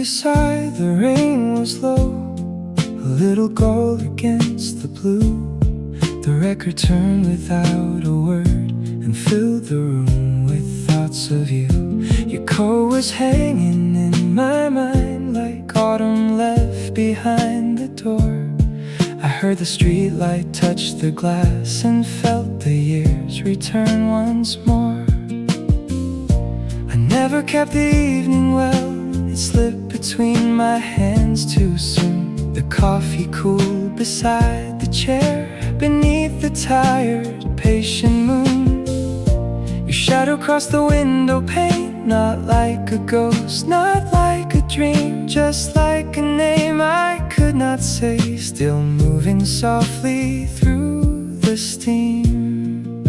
beside, the rain was low, a little gold against the blue. The record turned without a word and filled the room with thoughts of you. Your coat was hanging in my mind like autumn left behind the door. I heard the streetlight touch the glass and felt the years return once more. I never kept the evening well, it slipped between my hands too soon. The coffee cooled beside the chair, beneath the tired, patient moon. Your shadow crossed the window pane, not like a ghost, not like a dream, just like a name I could not say, still moving softly through the steam.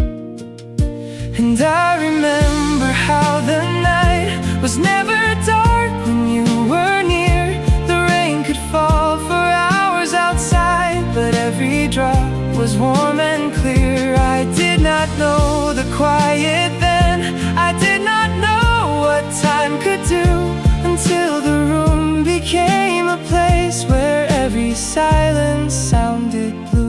And I remember how the night was never dark when you were near. The rain could fall for hours outside, but every drop was warm and clear. I did not know the quiet then, I did not know what time could do, until the room became a place where every silence sounded blue.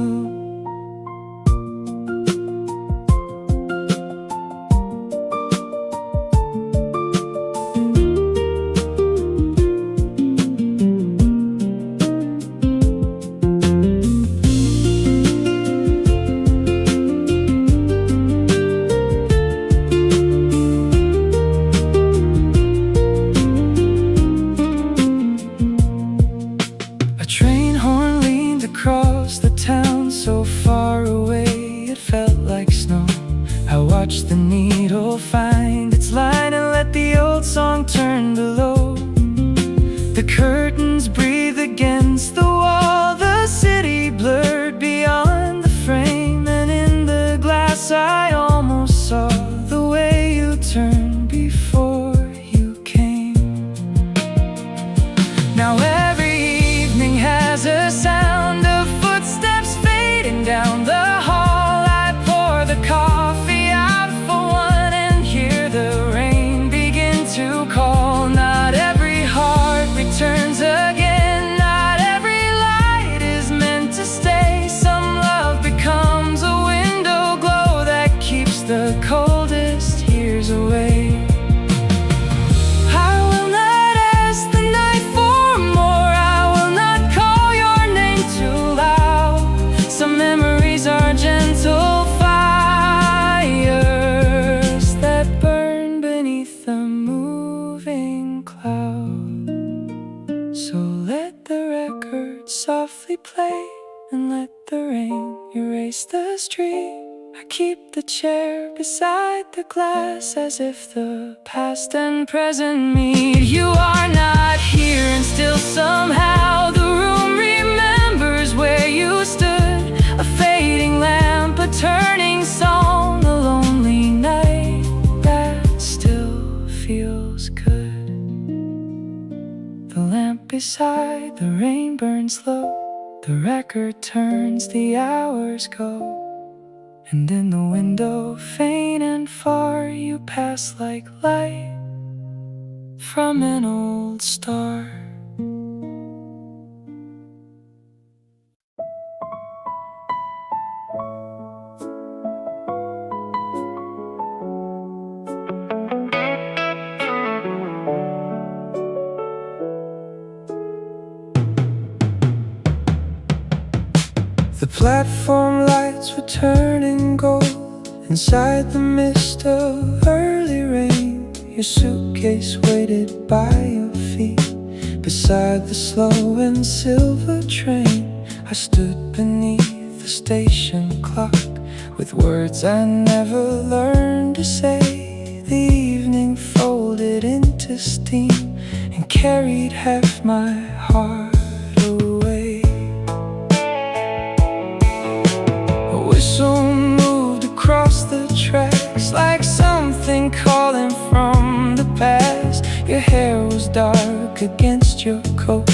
So far away, it felt like snow. I watched the needle find its line and let the old song turn below. The curtains breathe against the wall, the city blurred beyond the frame, and in the glass I almost saw the way you turned before you came. Now every evening has a sound of footsteps down the hall. I pour the coffee out for one and hear the rain begin to call. Not every heart returns again, not every light is meant to stay. Some love becomes a window glow that keeps the coldest years away. I will not ask the night for more, I will not call your name too loud. Some memories are gentle fires that burn beneath the moving cloud. So let the record softly play and let the rain erase the street. I keep the chair beside the glass as if the past and present meet. You are not here and still somehow the room remembers where you stood. A fading lamp, a turning song, a lonely night that still feels good. The lamp beside the rain burns low, the record turns, the hours go, and in the window, faint and far, you pass like light from an old star. The platform lights were turning gold inside the mist of early rain. Your suitcase waited by your feet beside the slow and silver train. I stood beneath the station clock with words I never learned to say. The evening folded into steam and carried half my heart away. A whistle moved across the tracks like something calling from the past. Your hair was dark against your coat,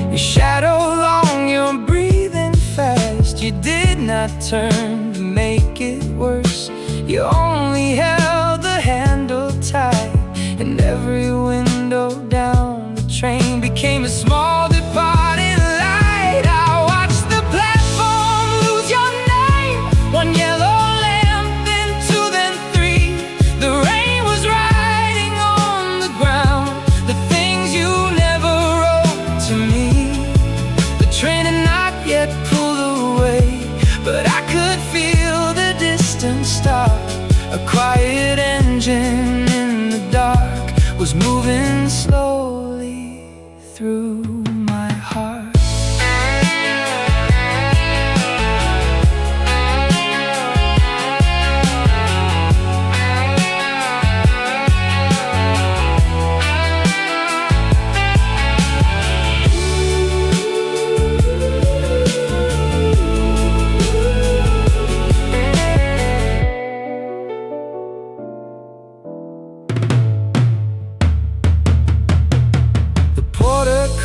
your shadow long, you're breathing fast. You did not turn to make it worse, you only held the handle tight. And every window down the train became became a small departing light. I watched the platform lose your name. One yellow lamp, then two, then three. The rain was writing on the ground the things you never wrote to me. The train had not yet pulled away, but I could feel the distant stop. A quiet engine in the dark was moving slowly through my heart.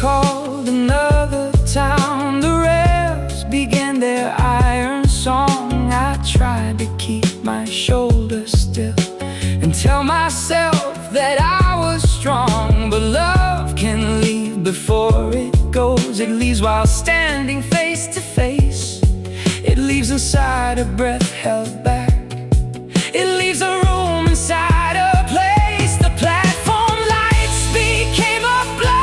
Called another town. The rails began their iron song. I tried to keep my shoulders still and tell myself that I was strong. But love can leave before it goes. It leaves while standing face to face. It leaves inside a breath held back. It leaves a room inside a place. The platform lights became a blur.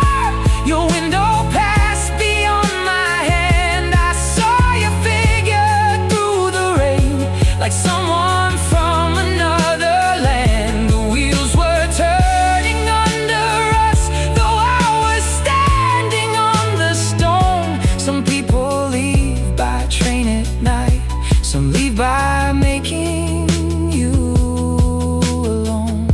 Your window passed beyond my hand. I saw your figure through the rain, like someone from another land. The wheels were turning under us, though I was standing on the stone. Some people leave by train at night. Some leave by making you alone.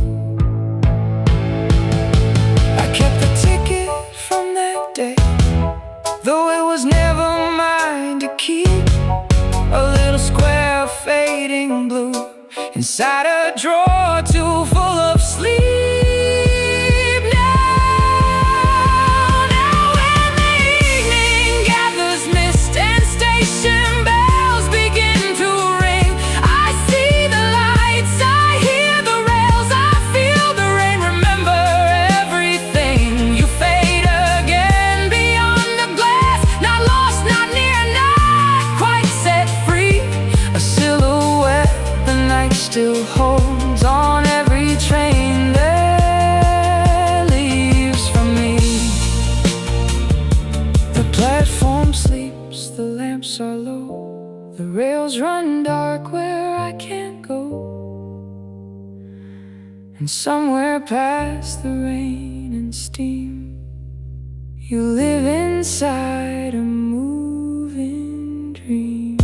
I kept the ticket from that day, though it was never mine to keep. A little square of fading blue inside a drawer too full of sleep. Now when the evening gathers mist and station bells begin to ring, I see the lights, I hear the rails, I feel the rain. Remember everything. You fade again beyond the glass, not lost, not near, not quite set free. A silhouette the night still holds on every train that leaves from me. The platform sleeps, the lamps are low, the rails run dark where I can't go. And somewhere past the rain and steam, you live inside a moving dream.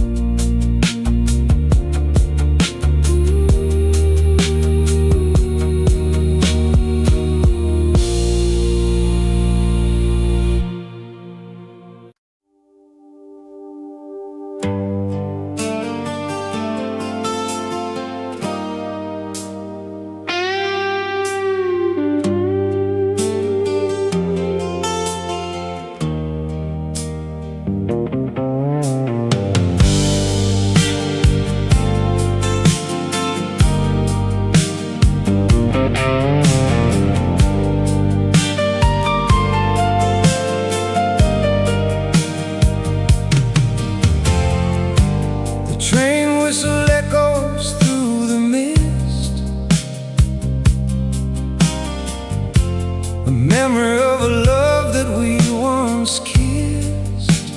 The train whistle echoes through the mist, a memory of a love that we once kissed.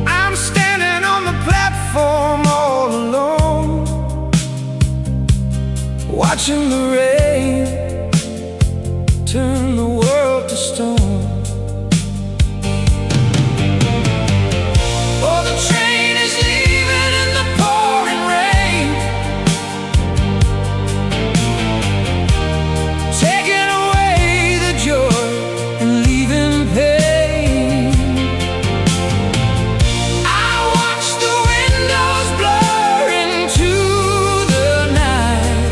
I'm standing on the platform all alone, watching the rain turn the world to stone. Oh, the train is leaving in the pouring rain, taking away the joy and leaving pain. I watch the windows blur into the night,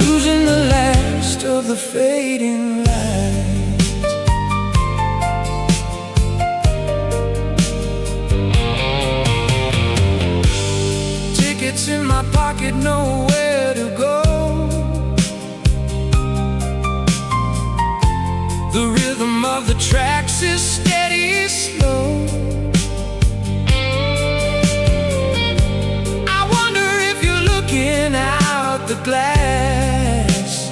losing the last of the fading light. Tickets in my pocket, nowhere to go. The rhythm of the tracks is steady, slow. I wonder if you're looking out the glass,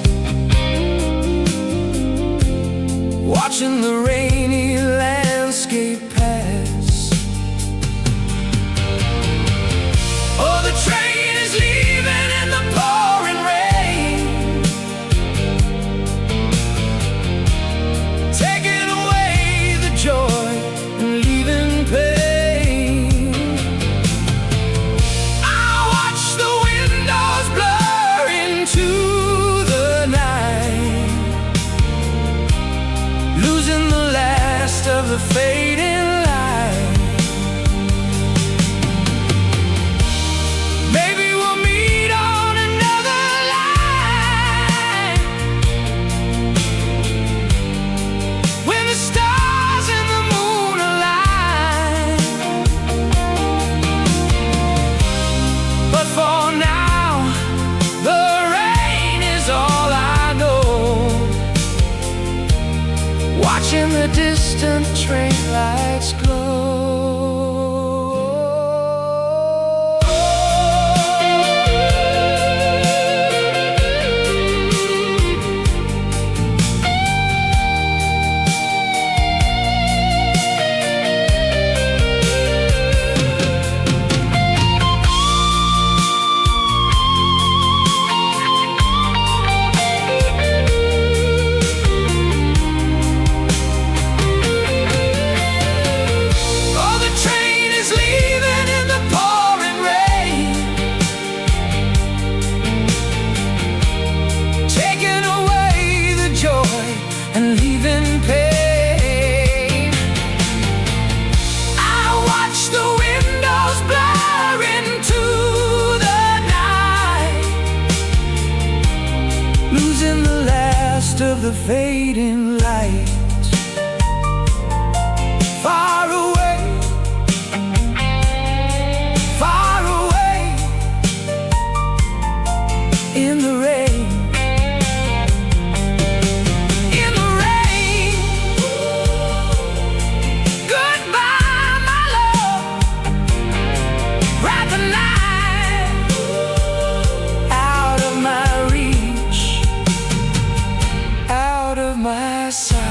watching the rainy landscape pass. Oh, the train is leaving in the pouring rain, taking away the joy and leaving pain. I watch the windows blur into the night, losing the last of the fading light. Maybe we'll meet on another line, when the stars and the moon align. But for now, the rain is all I know, watching the distant train lights glow. Oh, the train is leaving in the pouring rain, taking away the joy and leaving pain. I watch the windows blur into the night, losing the last of the fading light. Far away, far away, in the rain, in the rain. Goodbye, my love, ride the night out of my reach, out of my sight.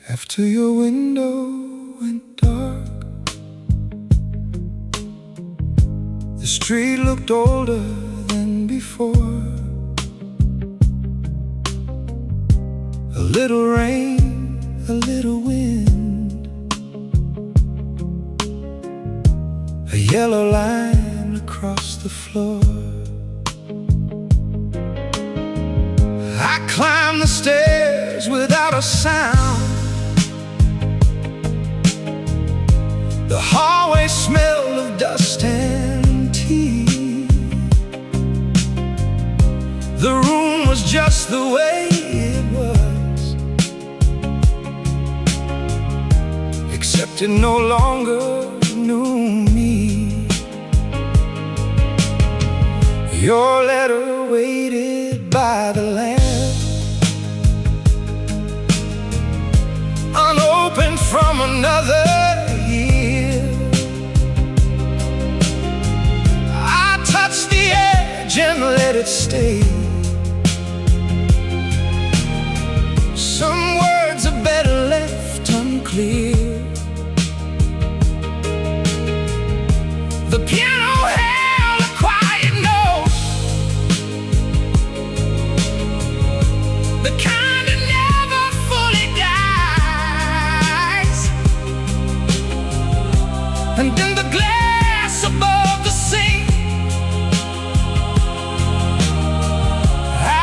After your window went dark, the street looked older than before. A little rain, a little wind, a yellow line across the floor. I climbed the stairs without a sound. The hallway smelled of dust and tea. The room was just the way it was, except it no longer knew me. Your letter waited by the lamp, unopened from another year. I touched the edge and let it stay. Some words are better left unclear. The piano held a quiet note, the kind that never fully dies. And then the glass above the sea.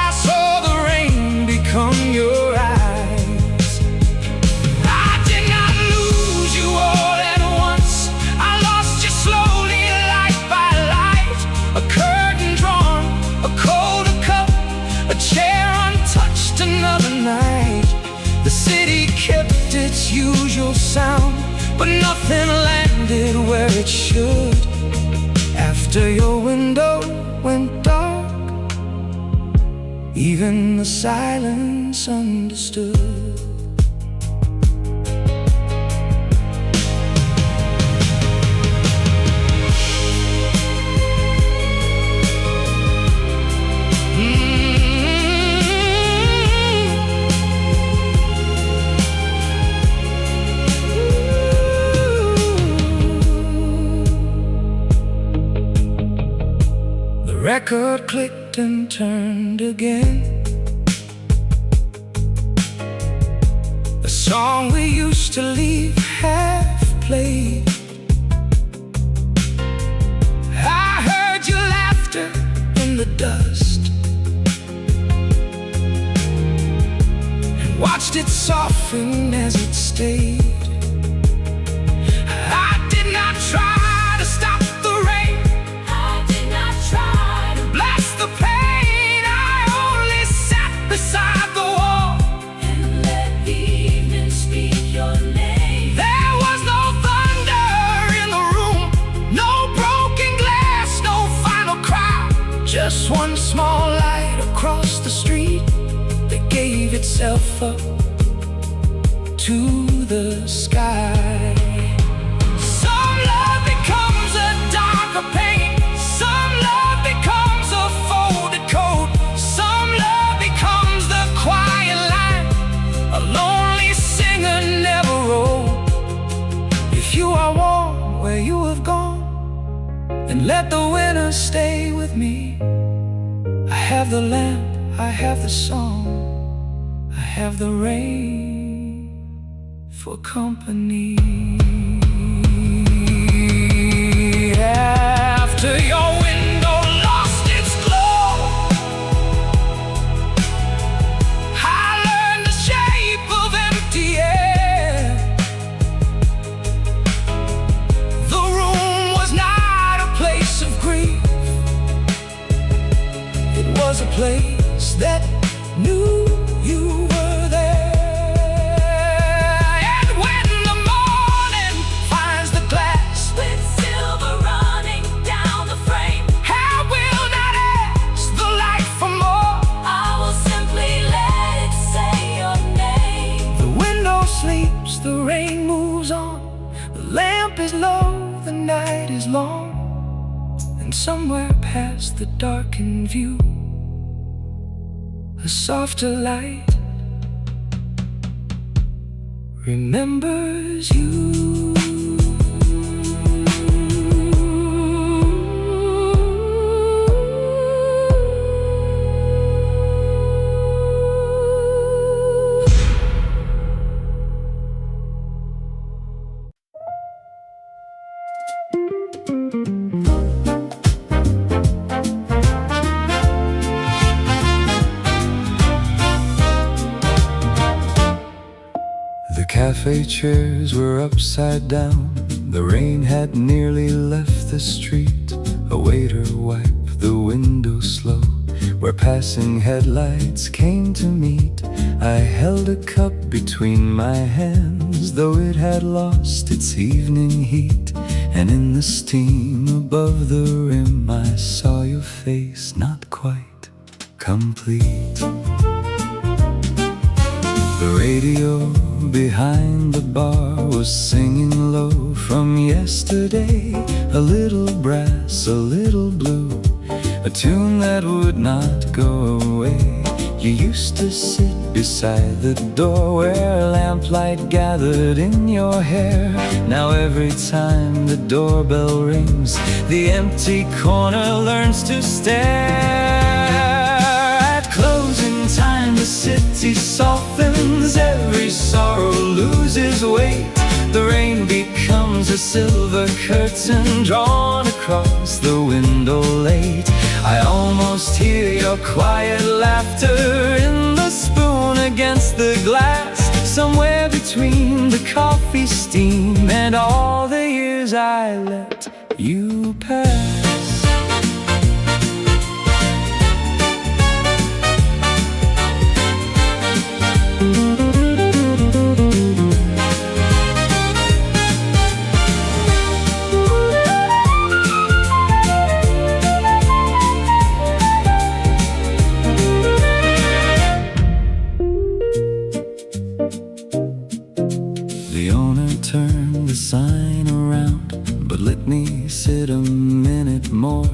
I saw the rain become your eyes. I did not lose you all at once. I lost you slowly, light by light. A curtain drawn, a colder cup, a chair untouched, another night. The city kept its usual sound, but nothing landed where it should. After your window went dark, even the silence understood. The record clicked and turned again. The song we used to leave half played. I heard your laughter in the dust and watched it soften as it stayed. I did not try to stop the rain. I did not try to blast the pain. I only sat beside the wall and let the evening speak your name. There was no thunder in the room, no broken glass, no final cry. Just one small light across the street that gave itself up to the sky. Some love becomes a darker pain. Some love becomes a folded coat. Some love becomes the quiet line a lonely singer never wrote. If you are warm where you have gone, then let the winter stay with me. I have the lamp, I have the song, I have the rain for company. After your window lost its glow, I learned the shape of empty air. The room was not a place of grief. It was a place that knew you were there. And when the morning finds the glass with silver running down the frame, I will not ask the light for more. I will simply let it say your name. The window sleeps, the rain moves on. The lamp is low, the night is long. And somewhere past the darkened view, a softer light remembers you. The cafe chairs were upside down. The rain had nearly left the street. A waiter wiped the window slow, where passing headlights came to meet. I held a cup between my hands, though it had lost its evening heat. And in the steam above the rim, I saw your face, not quite complete. The radio behind the bar was singing low from yesterday. A little brass, a little blue, a tune that would not go away. You used to sit beside the door where lamplight gathered in your hair. Now every time the doorbell rings, the empty corner learns to stare. At closing time the city softens, every sorrow loses weight. The rain becomes comes a silver curtain drawn across the window late. I almost hear your quiet laughter in the spoon against the glass, somewhere between the coffee steam and all the years I let you pass. The owner turned the sign around, but let me sit a minute more.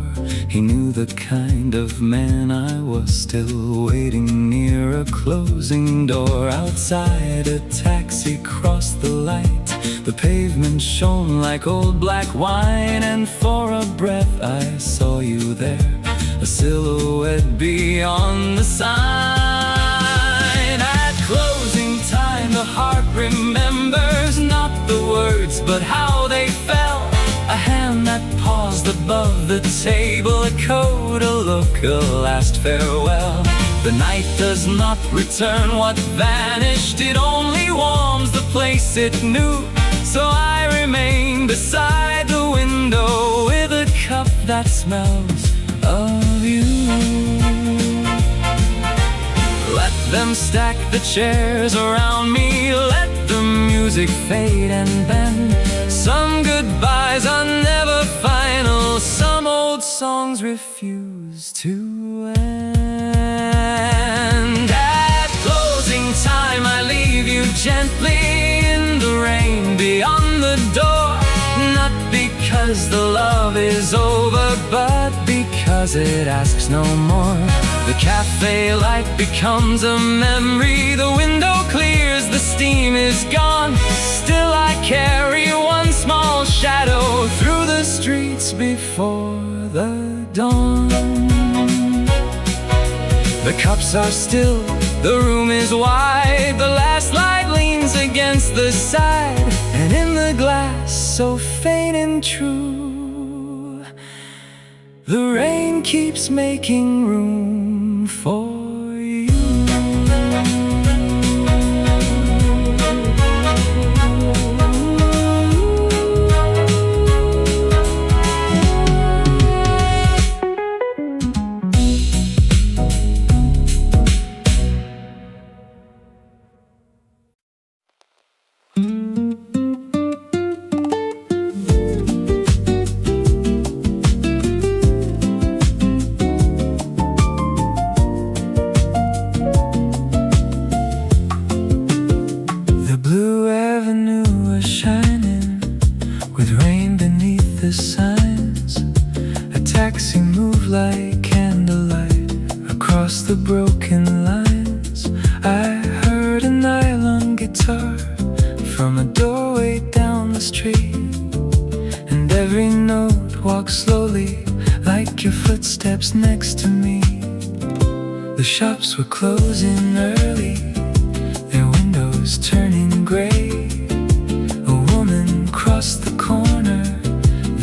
He knew the kind of man I was, still waiting near a closing door. Outside, a taxi crossed the light. The pavement shone like old black wine, and for a breath I saw you there, a silhouette beyond the sign. At closing time, the heart remembers not the words, but how they fell. A hand that paused above the table, a coat, a look, a last farewell. The night does not return what vanished, it only warms the place it knew. So I remain beside the window with a cup that smells of you. Let them stack the chairs around me, let the music fade and bend. Some goodbyes are never final, some old songs refuse to end. At closing time I leave you gently in the rain beyond the door, not because the love is over, but because it asks no more. The cafe light becomes a memory, the window clears, the steam is gone. Still I carry one small shadow through the streets before the dawn. The cups are still, the room is wide, the last light leans against the side, and in the glass, so faint and true, the rain keeps making room for you. The broken lines, I heard a nylon guitar from a doorway down the street, and every note walks slowly like your footsteps next to me. The shops were closing early, their windows turning gray. A woman crossed the corner,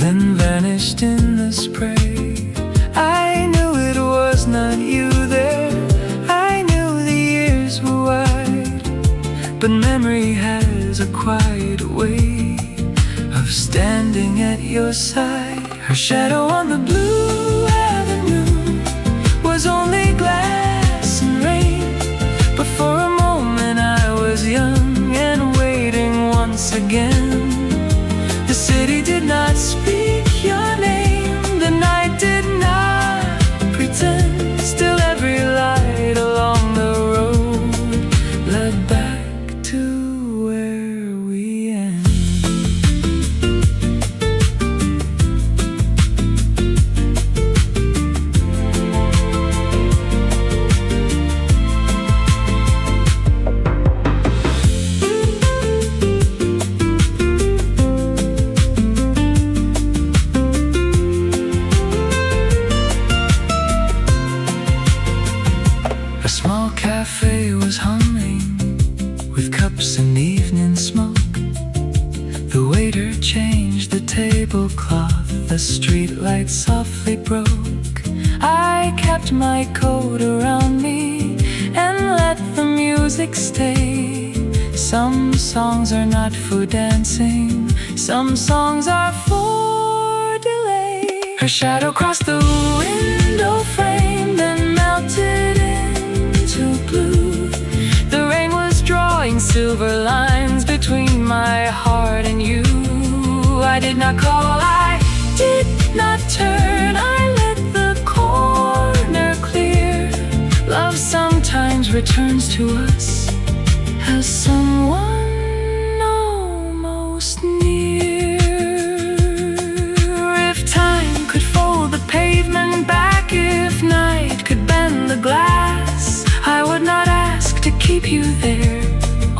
then vanished in the spray. I knew it was not you there, I knew the years were wide, but memory has a quiet way of standing at your side. Her shadow on the blue avenue was only glass and rain, but for a moment I was young and waiting once again. The city did not speak your name, the night did not pretend. Still every light along the road led back to where we end. tablecloth, the streetlight softly broke. I kept my coat around me and let the music stay. Some songs are not for dancing, some songs are for delay. Her shadow crossed the window frame, then melted into blue. The rain was drawing silver lines between my heart and you. I did not call, I did not turn, I let the corner clear. Love sometimes returns to us as someone almost near. If time could fold the pavement back, if night could bend the glass, I would not ask to keep you there,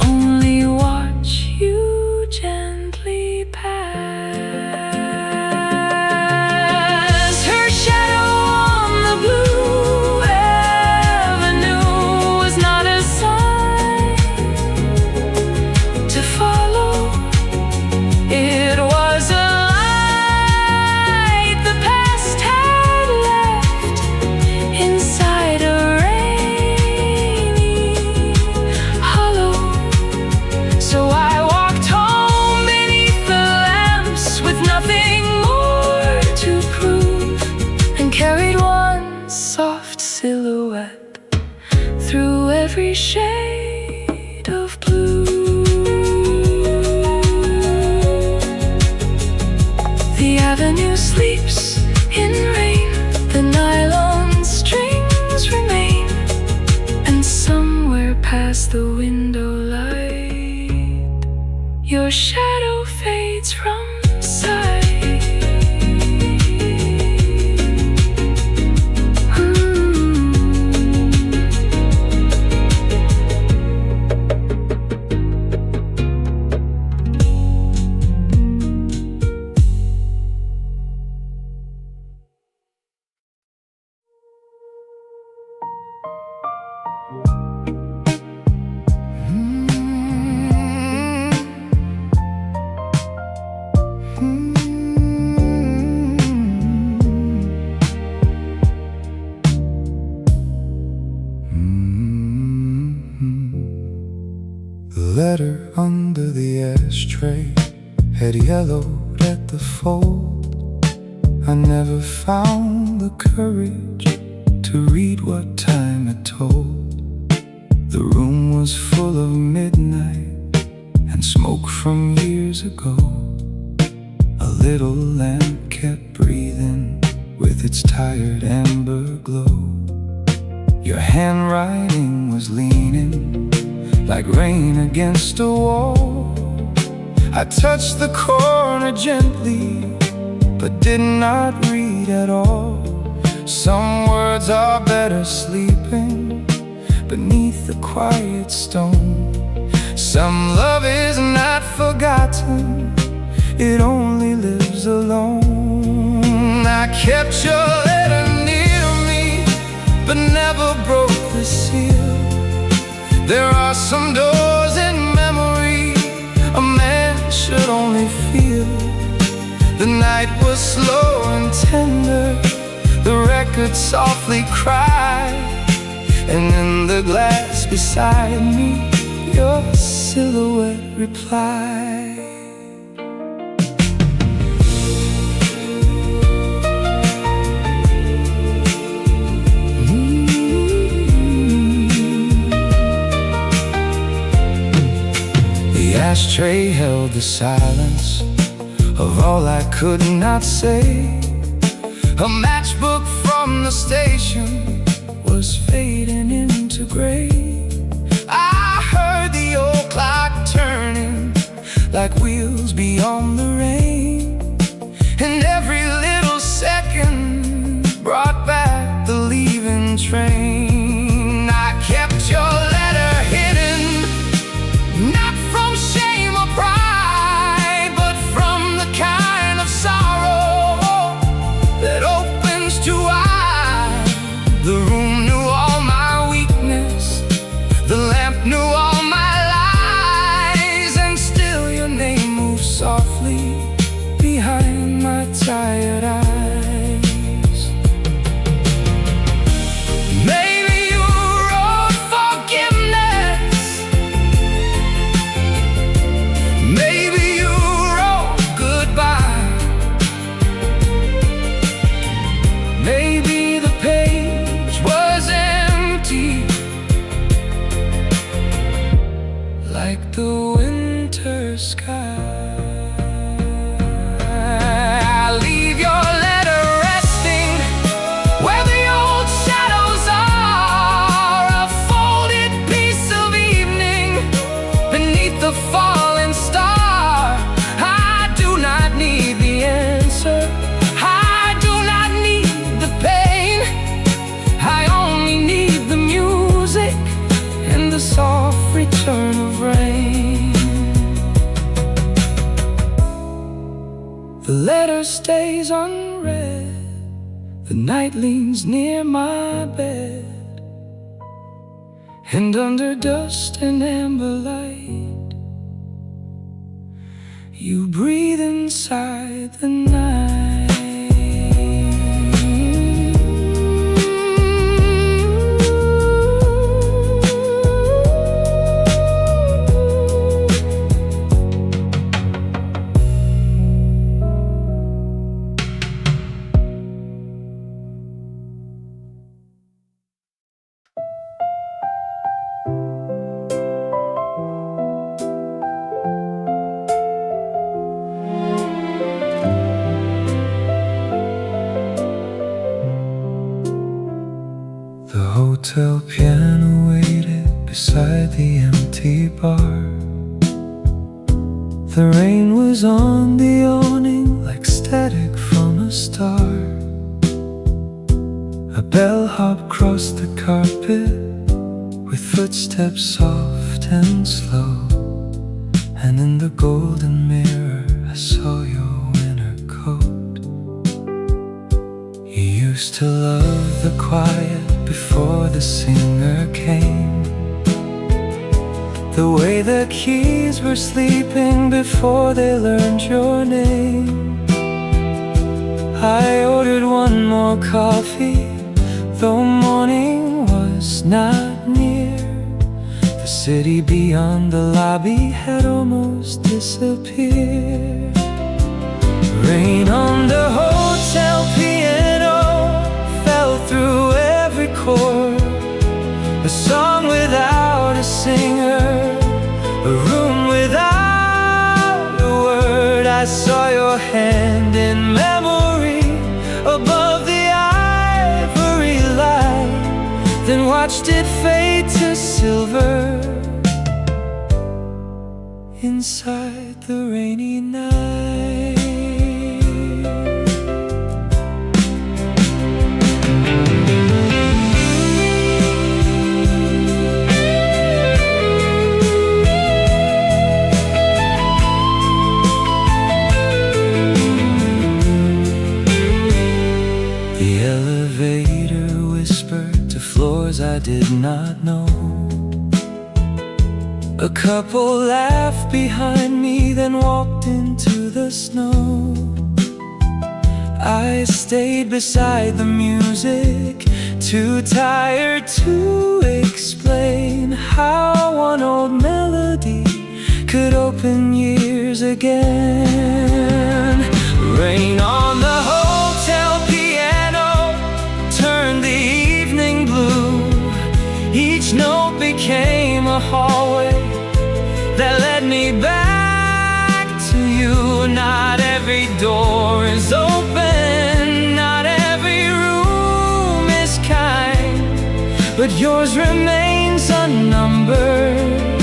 only watch you gently pass. Her shadow on the blue avenue was not a sign to follow. It was a light the past had left inside a rainy hollow. So I walked home beneath the lamps with nothing more to prove, and carried one soft silhouette through every shade of blue. The avenue sleeps in rain, the nylon strings remain, and somewhere past the window light, your shadow fades from sight. The letter under the ashtray had yellowed at the fold. I never found the courage to read what time it told. The room was full of midnight and smoke from years ago. A little lamp kept breathing with its tired amber glow. Your handwriting was leaning like rain against a wall. I touched the corner gently, but did not read at all. Some words are better sleeping beneath the quiet stone. Some love is not forgotten, it only lives alone. I kept your letter near me, but never broke the seal. There are some doors in memory a man should only feel. The night was slow and tender, the record softly cried, and in the glass beside me, your silhouette replied. The ashtray held the silence of all I could not say. A matchbook from the station was fading into gray. I heard the old clock turning like wheels beyond the rain, and every little second brought back the leaving train. I kept your letter hidden, not from shame or pride, but from the kind of sorrow that opens too wide. The room knew all my weakness, the lamp knew all my lies, and still your name moved softly behind tired eyes. Maybe you wrote forgiveness. Maybe you wrote goodbye. Maybe the page was empty, like the winter sky. Leave your letter resting where the old shadows are, a folded piece of evening beneath the falling star. I do not need the answer, I do not need the pain, I only need the music and the soft return of rain. The letter stays unread, the night leans near my bed, and under dust and amber light, you breathe inside the night. Hotel piano waited beside the empty bar. The rain was on the awning like static from a star. A bellhop crossed the carpet with footsteps soft and slow, and in the golden mirror I saw your winter coat. You used to love the quiet before the singer came, the way the keys were sleeping before they learned your name. I ordered one more coffee, though morning was not near. The city beyond the lobby had almost disappeared. Rain on the hotel piano fell through every chord, a song without a singer, a room without a word. I saw your hand in memory above the ivory light, then watched it fade to silver inside the rainy night. I did not know. A couple laughed behind me, then walked into the snow. I stayed beside the music, too tired to explain how one old melody could open years again. Rain on the hotel piano turned the evening blue. Each note became a hallway that led me back to you. Not every door is open, not every room is kind, but yours remains unnumbered.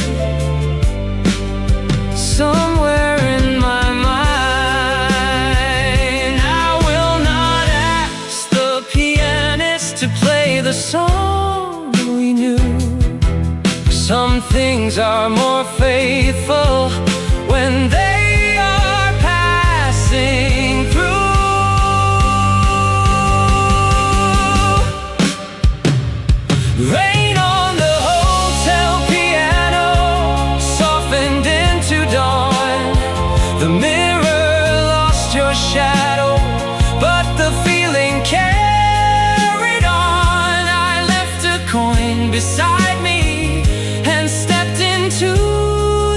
Somewhere in my mind, I will not ask the pianist to play the song we knew. Some things are more faithful when they are passing through. Rain on the hotel piano softened into dawn. The mirror lost your shadow. shadow, but the feeling carried on. I left a coin beside me and stepped into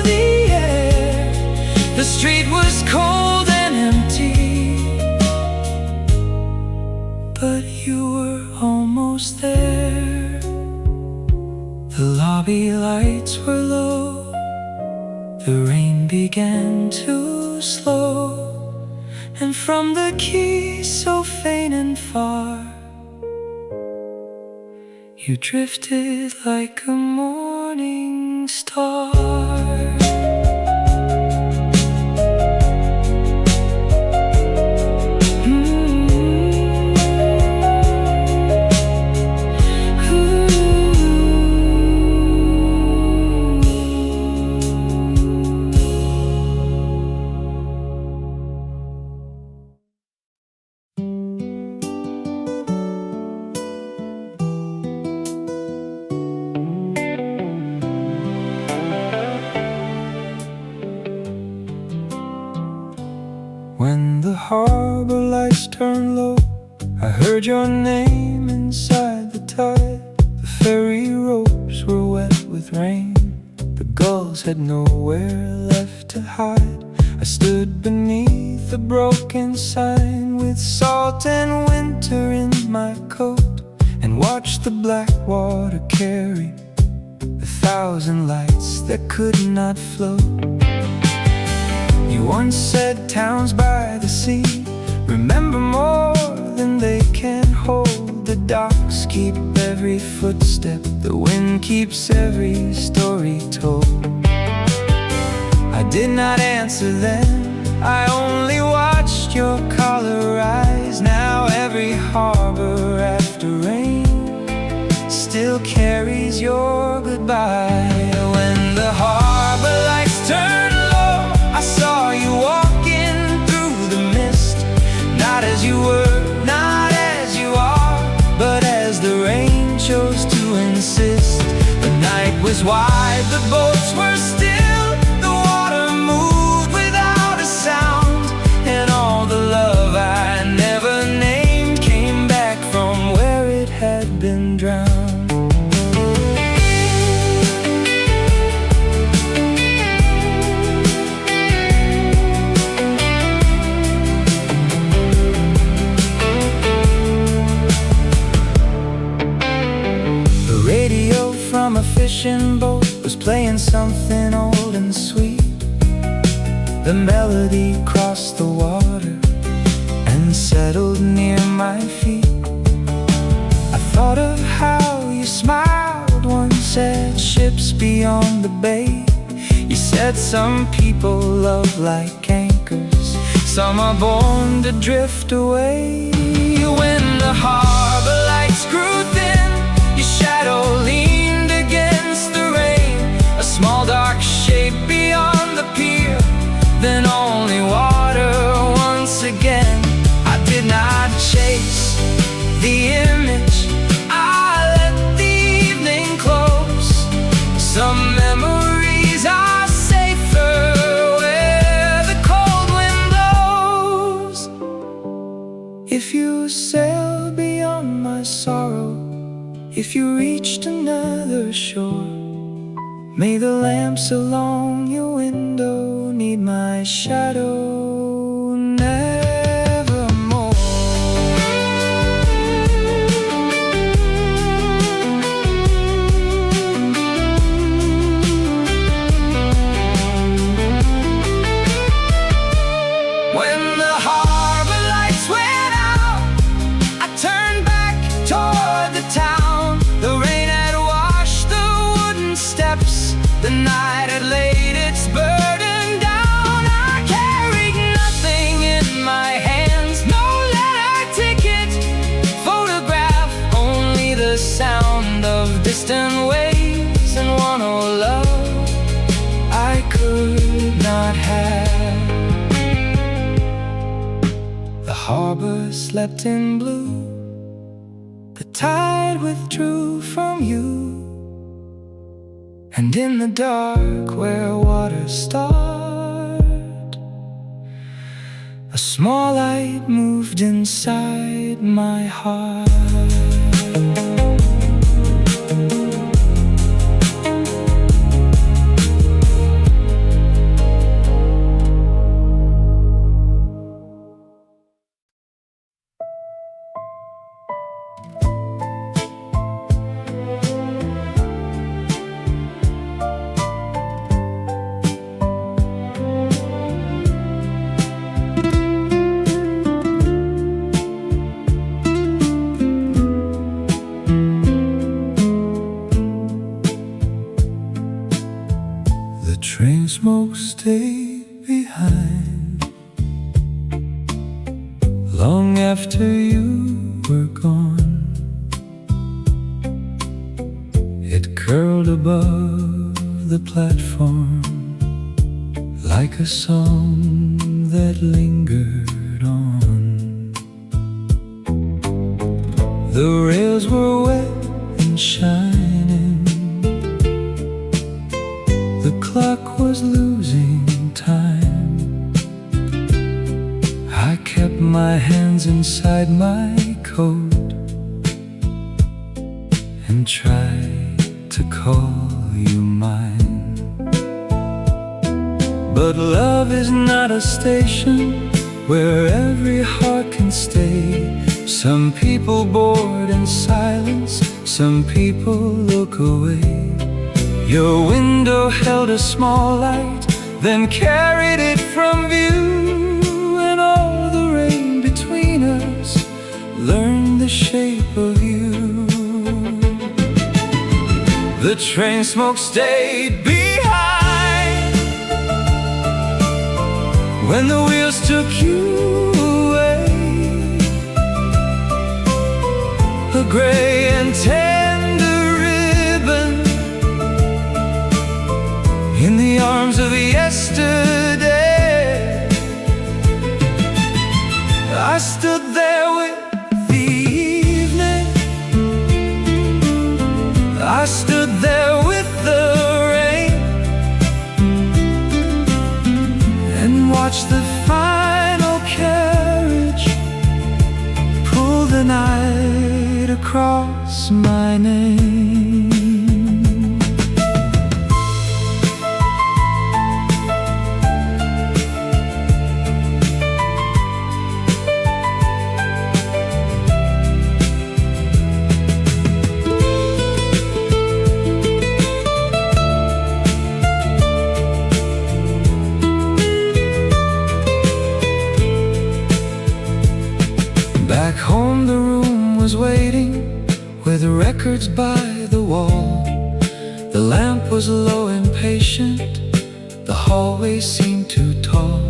the air. The street was cold and empty, but you were almost there. The lobby lights were low, the rain began to slow, and from the quay so faint and far, you drifted like a morning star. When the harbor lights turned low, I heard your name inside the tide. The ferry ropes were wet with rain, the gulls had nowhere left to hide. I stood beneath the broken sign with salt and winter in my coat, and watched the black water carry 1,000 lights that could not float. You once said towns by the sea remember more than they can hold. The docks keep every footstep, the wind keeps every story told. I did not answer then, I only watched your color rise. Now every harbor after rain still carries your goodbye. When the harbor lights turn low, I saw you walking through the mist, not as you were, not as you are, but as the rain chose to insist. The night was wide, the boats were still, the water moved without a sound, and all the love I never named came back from where it had been drowned. From a fishing boat was playing something old and sweet. The melody crossed the water and settled near my feet. I thought of how you smiled once at ships beyond the bay. You said some people love like anchors, some are born to drift away. When the harbor lights grew thin, your shadow leaned against the rain, a small dark shape beyond the pier, then only water once again. I did not chase the image, I let the evening close. Some memories are safer where the cold wind blows. If you sail beyond my sorrow, if you reached another shore, may the lamps along your window need my shadow nevermore. When the harbor lights went out, I turned back toward the town. The rain had washed the wooden steps, the night had laid its burden down. I carried nothing in my hands, no letter, ticket, photograph, only the sound of distant waves and one old love I could not have. The harbor slept in blue, the tide withdrew from you, and in the dark where waters start, a small light moved inside my heart. Train smoke stayed behind long after you were gone. It curled above the platform like a song that lingered on. The rails were wet and shining. The clock was losing time. I kept my hands inside my coat and tried to call you mine. But love is not a station where every heart can stay. Some people board in silence, some people look away. Your window held a small light, then carried it from view. And all the rain between us learned the shape of you. The train smoke stayed behind when the wheels took you away. A gray and tender ribbon in the arms of yesterday. I stood there with the evening. I stood there with the rain and watched the final carriage pull the night across my name. Back home the room was waiting, with records by the wall. The lamp was low and patient, the hallway seemed too tall.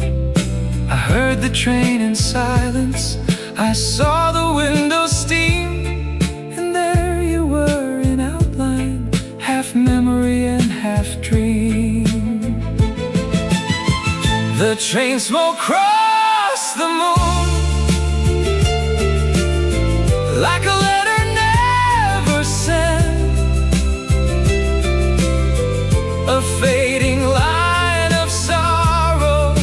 I heard the train in silence, I saw the window steam, and there you were in outline, half memory and half dream. The train smoke crossed the moon like a letter never sent, a fading line of sorrow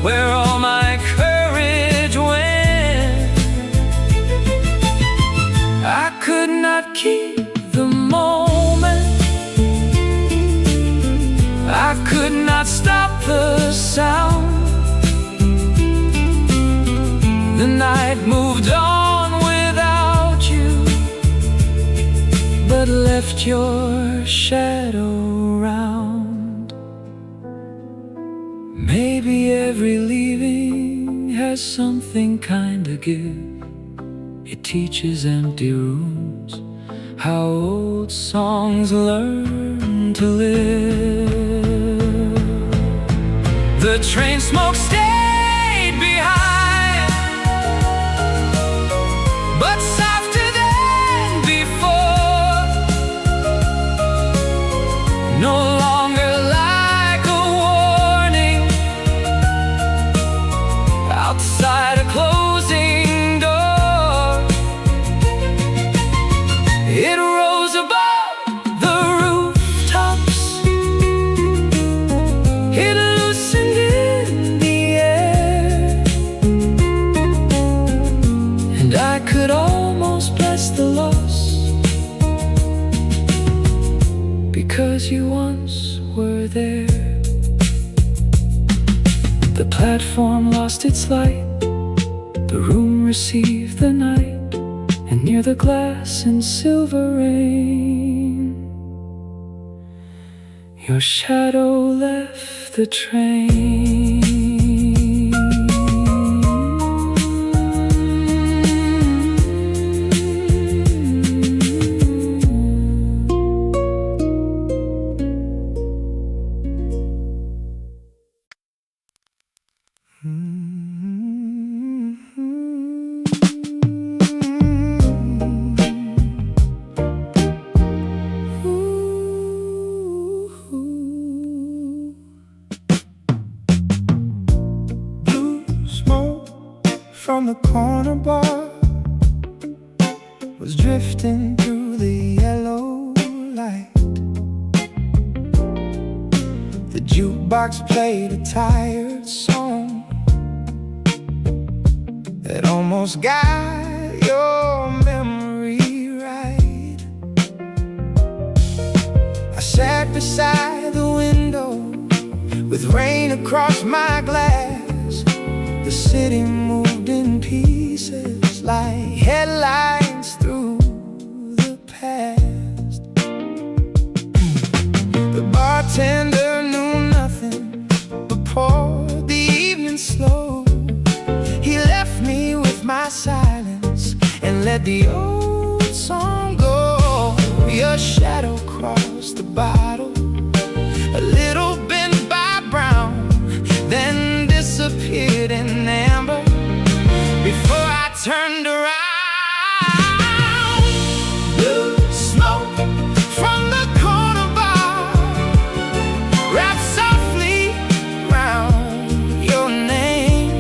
where all my courage went. I could not keep the moment, I could not stop the sound. The night moved on without you, but left your shadow round. Maybe every leaving has something kind of give. It teaches empty rooms how old songs learn to live. The train smoke stayed behind, but softer than before, no longer like a warning outside a closing door. It rose above the rooftops, it loosened in the 'cause you once were there. The platform lost its light, the room received the night, and near the glass in silver rain, your shadow left the train. From the corner bar was drifting through the yellow light. The jukebox played a tired song that almost got your memory right. I sat beside the window with rain across my glass. The city moved in pieces like headlines through the past. The bartender knew nothing but poured the evening slow. He left me with my silence and let the old song go. Your shadow crossed the bottle, a little bent by brown, then disappeared in amber before I turned around. Blue smoke from the corner bar wrapped softly round your name.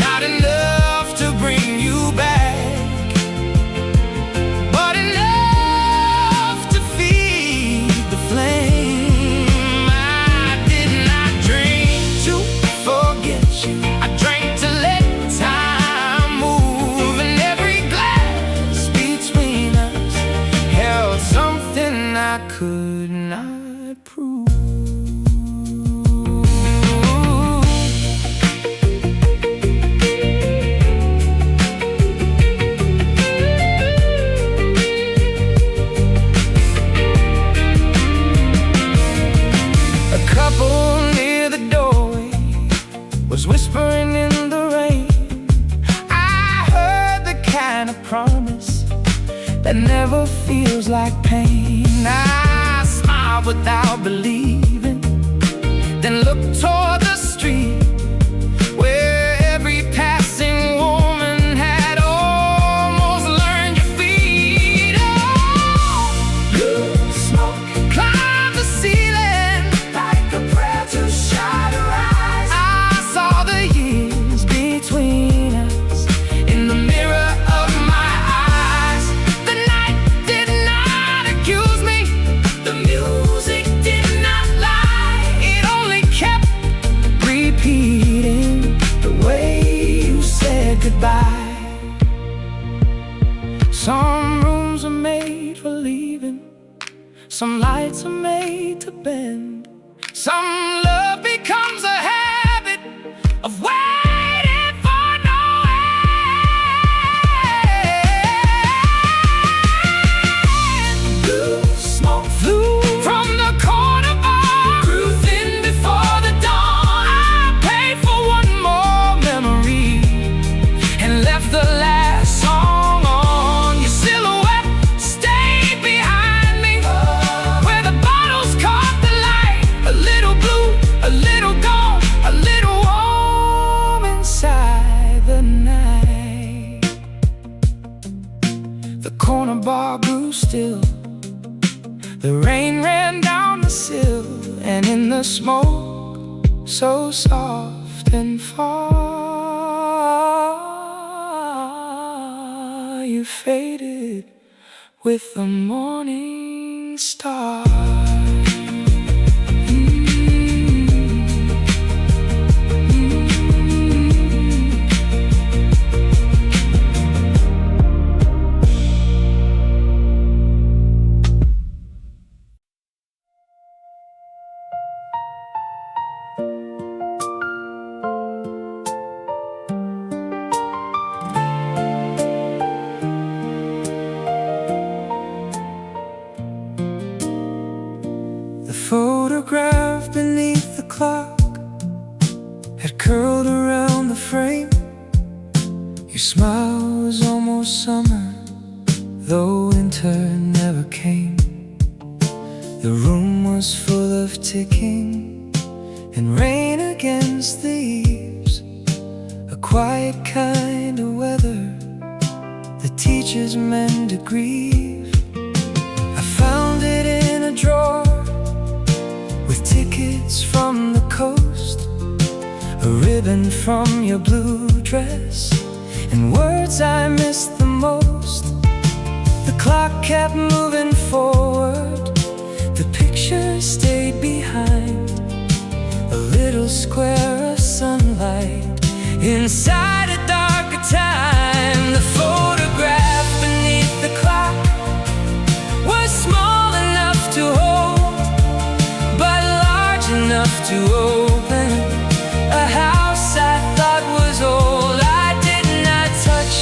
Not enough to bring you back, but enough to feed the flame. I did not drink to forget you, I drank to let time move, and every glass between us held something I could not prove. A couple near the doorway was whispering in the rain. I heard the kind of promise that never feels like pain. I smiled without believing, then looked toward the street where every passing woman had almost learned your feet. Oh, blue smoke climbed the ceiling like a prayer to shut her eyes. I saw the years between us in the mirror of my eyes. The night did not accuse me, the music did not lie. It only kept repeating the way you said goodbye. Some rooms are made for leaving, some lights are made to bend, some love becomes a habit of waiting for no end. Blue smoke flew from the corner bar, grew thin before the dawn. I paid for one more memory and left the last song on. Your silhouette stayed behind me where the bottles caught the light. A little blue, a little gold, a little warm inside the night. The corner bar grew still, the rain ran down the sill, and in the smoke, so soft and far, you faded with the morning star. curled around the frame. Your smile was almost summer, though winter never came. The room was full of ticking and rain against the eaves, a quiet kind of weather that teaches men to grieve. I found it in a drawer with tickets from the coast, a ribbon from your blue dress, and words I missed the most. The clock kept moving forward, the picture stayed behind, a little square of sunlight inside a darker time. The photograph beneath the clock was small enough to hold, but large enough to open a house I thought was old. I did not touch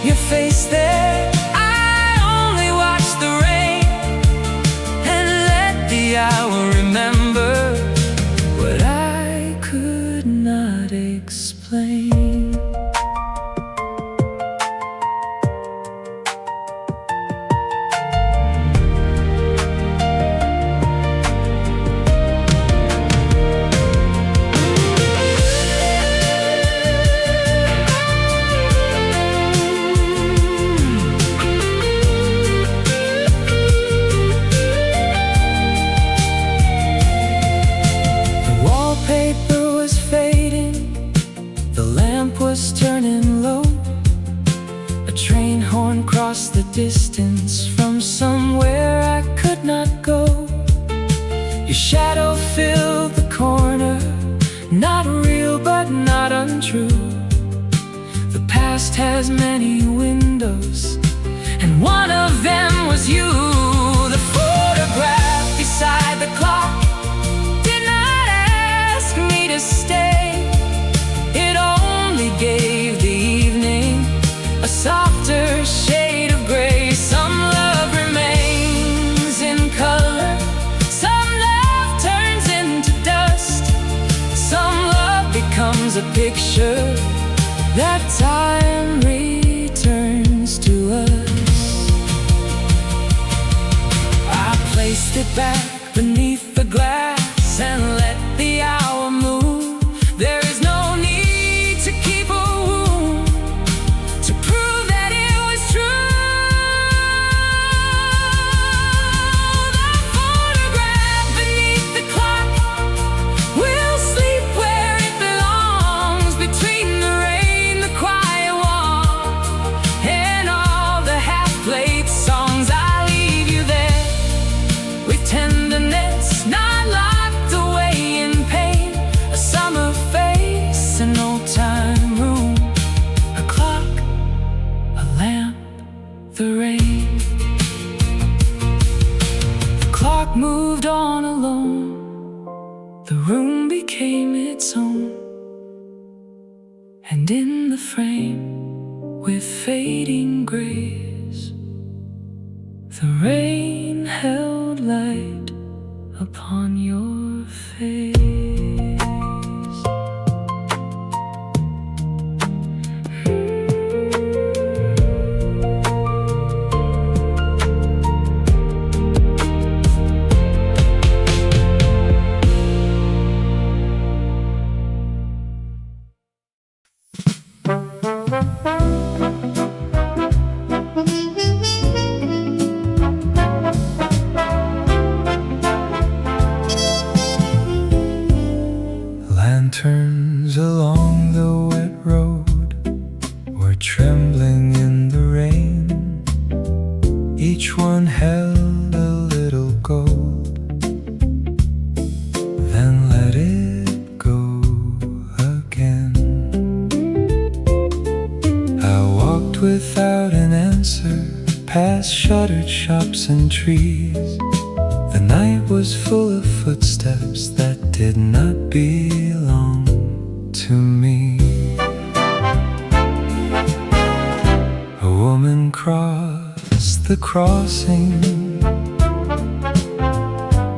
your face there, I only watched the rain and let the hour remember what I could not explain. Was turning low, a train horn crossed the distance from somewhere I could not go. Your shadow filled the corner, not real but not untrue. The past has many windows, and one of them was you. The photograph beside the clock did not ask me to stay, gave the evening a softer shade of gray. Some love remains in color, some love turns into dust, some love becomes a picture that time returns to us. I placed it back beneath the glass and let the hour move. There is no need to keep a wound to prove that it was true. The photograph beneath the clock will sleep where it belongs, between the rain, the quiet walk, and all the half-played songs. I leave you there with tenderness, not locked away in pain. A summer face, an old time room, a clock, a lamp, the rain. The clock moved on alone, the room became its own, and in the frame with fading grays, the rain held light upon your face. Lanterns along the wet road were trembling in the rain. Each one held a little gold, then let it go again. I walked without an answer past shuttered shops and trees. The night was full of footsteps that did not belong to me. A woman crossed the crossing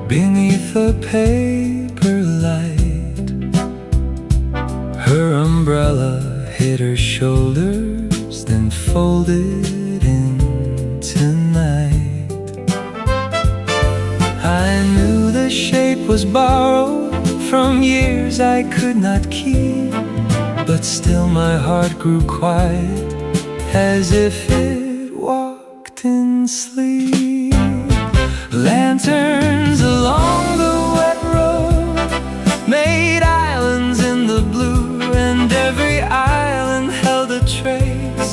beneath a paper light. umbrella hit her shoulders, then folded into night. I knew the shape was borrowed from years I could not keep, but still my heart grew quiet, as if it walked in sleep. Lanterns along the wet road made islands in the blue, and every island held a trace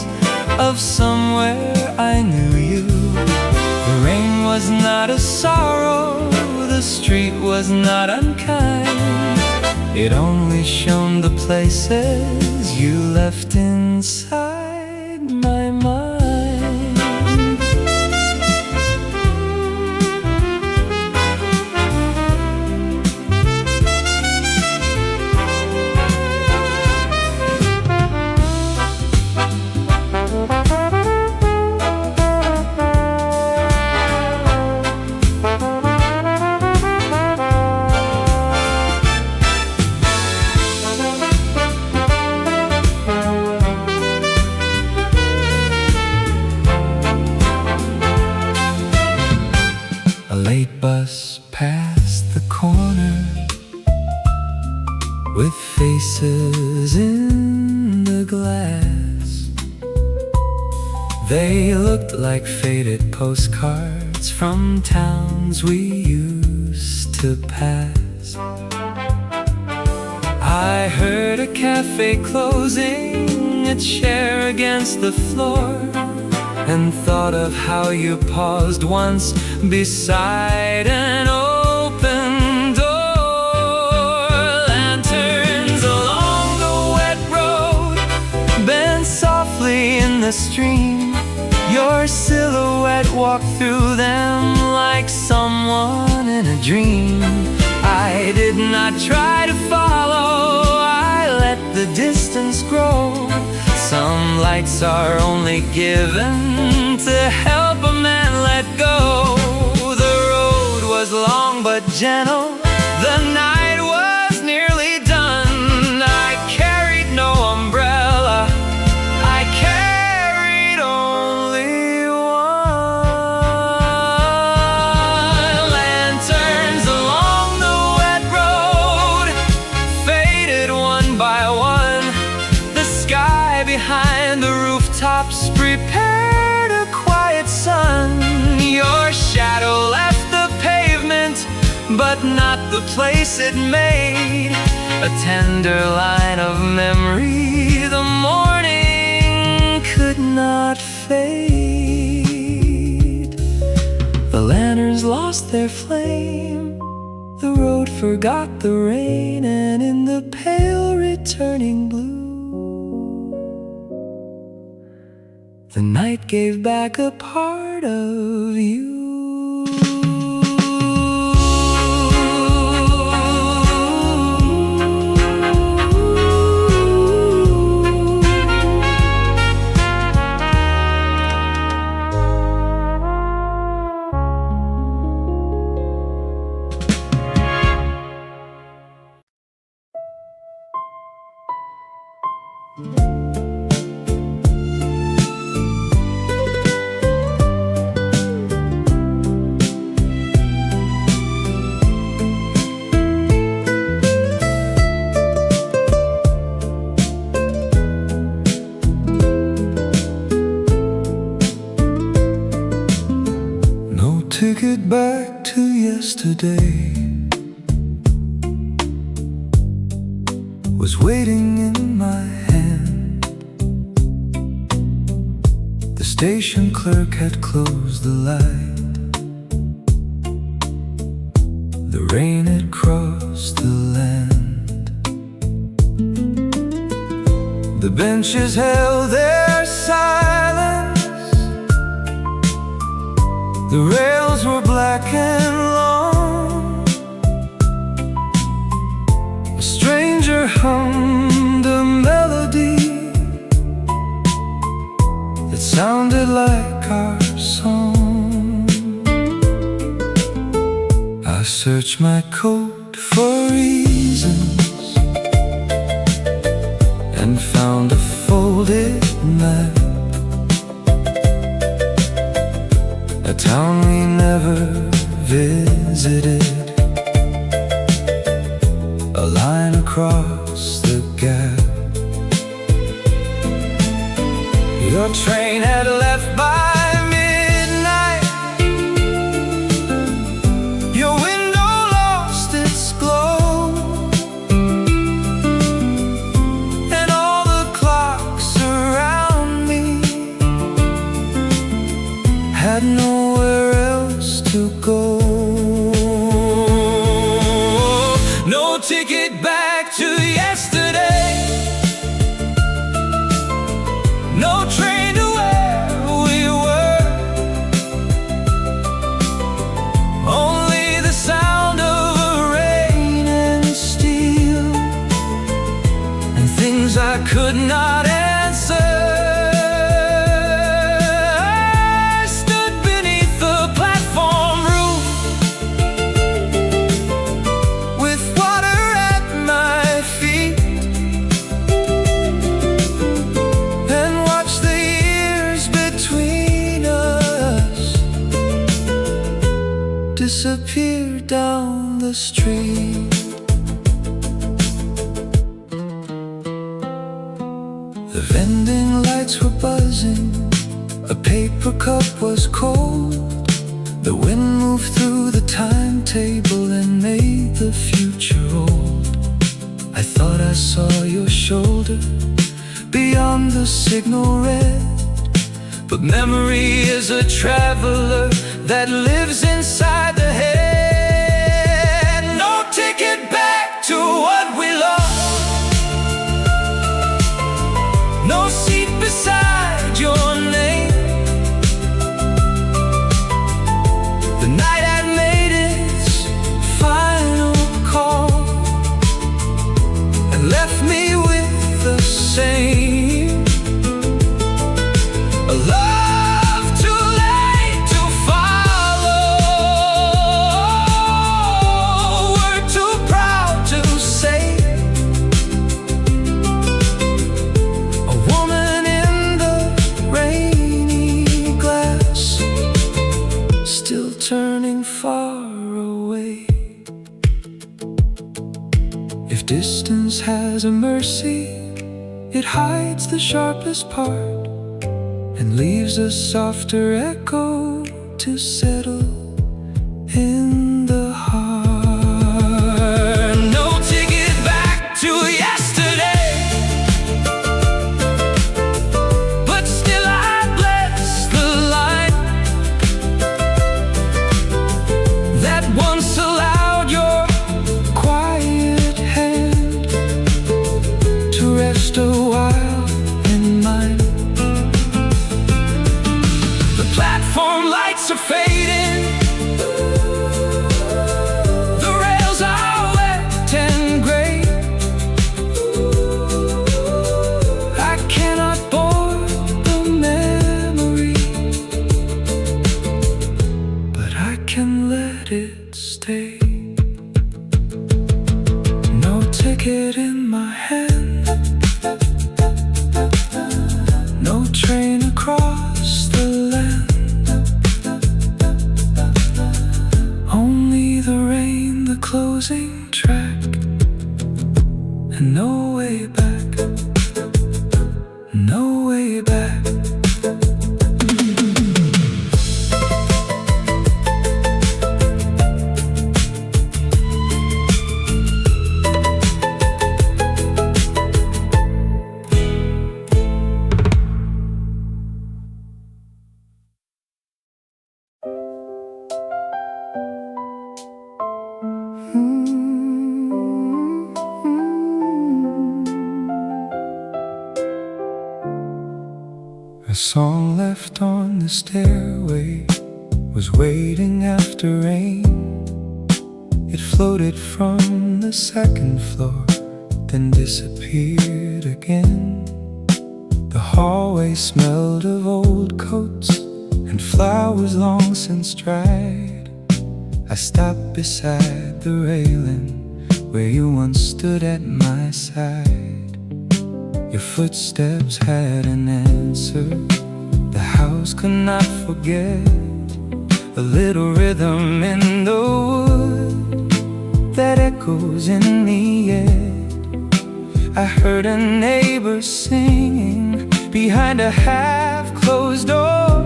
of somewhere I knew you. The rain was not a sorrow, the street was not unkind. It only shone the places you left inside my mind. Late bus passed the corner with faces in the glass. They looked like faded postcards from towns we used to pass. I heard a cafe closing, a chair against the floor, and thought of how you paused once beside an open door. Lanterns along the wet road bent softly in the stream. Your silhouette walked through them like someone in a dream. I did not try to follow, I let the distance grow. Some lights are only given to help a man let go. The road was long but gentle, the night was nearly done. I carried no umbrella, I carried only one. Lanterns along the wet road faded one by one. The sky behind the rooftops prepared a quiet sun. Your shadow left the pavement, but not the place it made. A tender line of memory the morning could not fade. The lanterns lost their flame, the road forgot the rain, and in the pale returning blue, the night gave back a part of you. Ticket back to yesterday was waiting in my hand. The station clerk had closed the light. The rain had crossed the land. The benches held their silence. The rails were black and long. A stranger hummed a melody that sounded like our song. I searched my coat for reasons and found a folded map, a town we never visited, a line across the gap. Your train had left by midnight, your window lost its glow, and all the clocks around me had nowhere else to go. No ticket back to yesterday, no train to where we were, only the sound of rain and steel, and things I could not answer. I stood beneath the platform roof with water at my feet, and watched the years between us disappear down the street. The vending lights were buzzing, a paper cup was cold, the wind moved through the timetable and made the future old. I thought I saw your shoulder beyond the signal red, but memory is a traveler that lives inside the head. No ticket back to what we lost, no seat beside your name. The night had made its final call and left me with the same, a love too late to follow, we're too proud to say, a woman in the rainy glass, still turning far away. If distance has a mercy, it hides the sharpest part and leaves a softer echo to settle in the heart. No ticket back to yesterday, but still I bless the line that once allowed your quiet hand to rest a while in mine. The platform lights are fading, the rails are wet and gray, I cannot board the memory, but I can let it stay. No ticket in my hand, no train across the land, only the rain, the closing track, and no way back, no way back. A song left on the stairway was waiting after rain. It floated from the second floor, then disappeared again. The hallway smelled of old coats and flowers long since dried. I stopped beside the railing where you once stood at my side. Your footsteps had an answer the house could not forget. A little rhythm in the wood that echoes in the air. I heard a neighbor singing behind a half-closed door,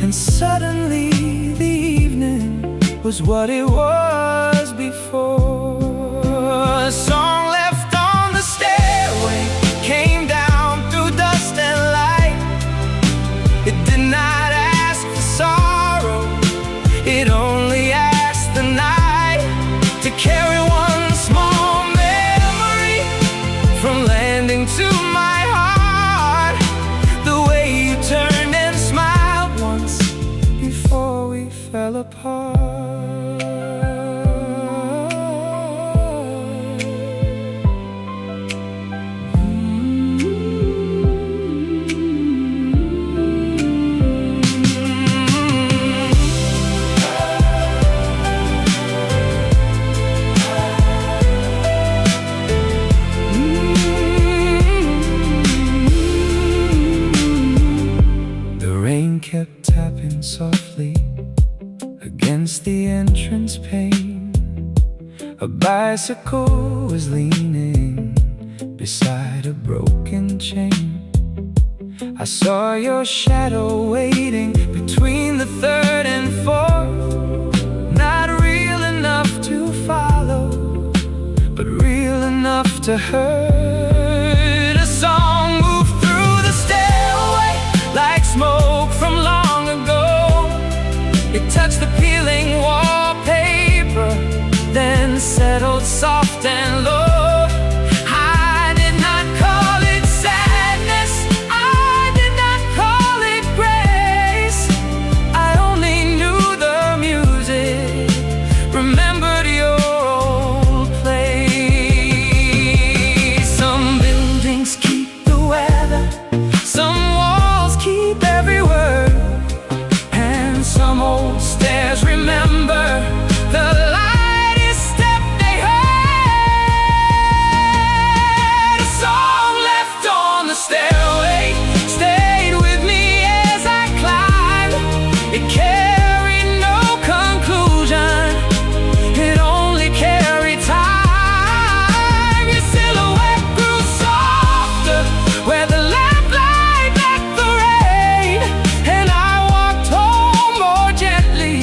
and suddenly the evening was what it was before. A song left on the stairway came down through dust and light. It did not ask for sorrow, it only asked the night to carry one small memory from landing to my heart. The way you turned and smiled once before we fell apart. Kept tapping softly against the entrance pane. A bicycle was leaning beside a broken chain. I saw your shadow waiting between the third and fourth. Not real enough to follow, but real enough to hurt. A song moved through the stairway like smoke from long ago. It touched the peeling wallpaper, then settled soft and low. I did not call it sadness, I did not call it grace. I only knew the music, remembered your old place. Some buildings keep the weather, some walls keep every word, and some old stairs remember the lightest step they heard. A song left on the stairway stayed with me as I climbed. It carried no conclusion, it only carried time. Your silhouette grew softer where the lamplight met the rain, and I walked home more gently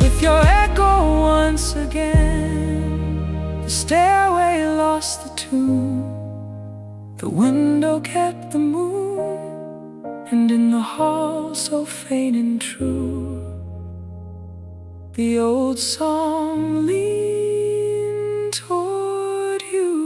with your echo once again. The stairway lost the tune, the window kept the moon, and in the hall so faint and true, the old song leaned toward you.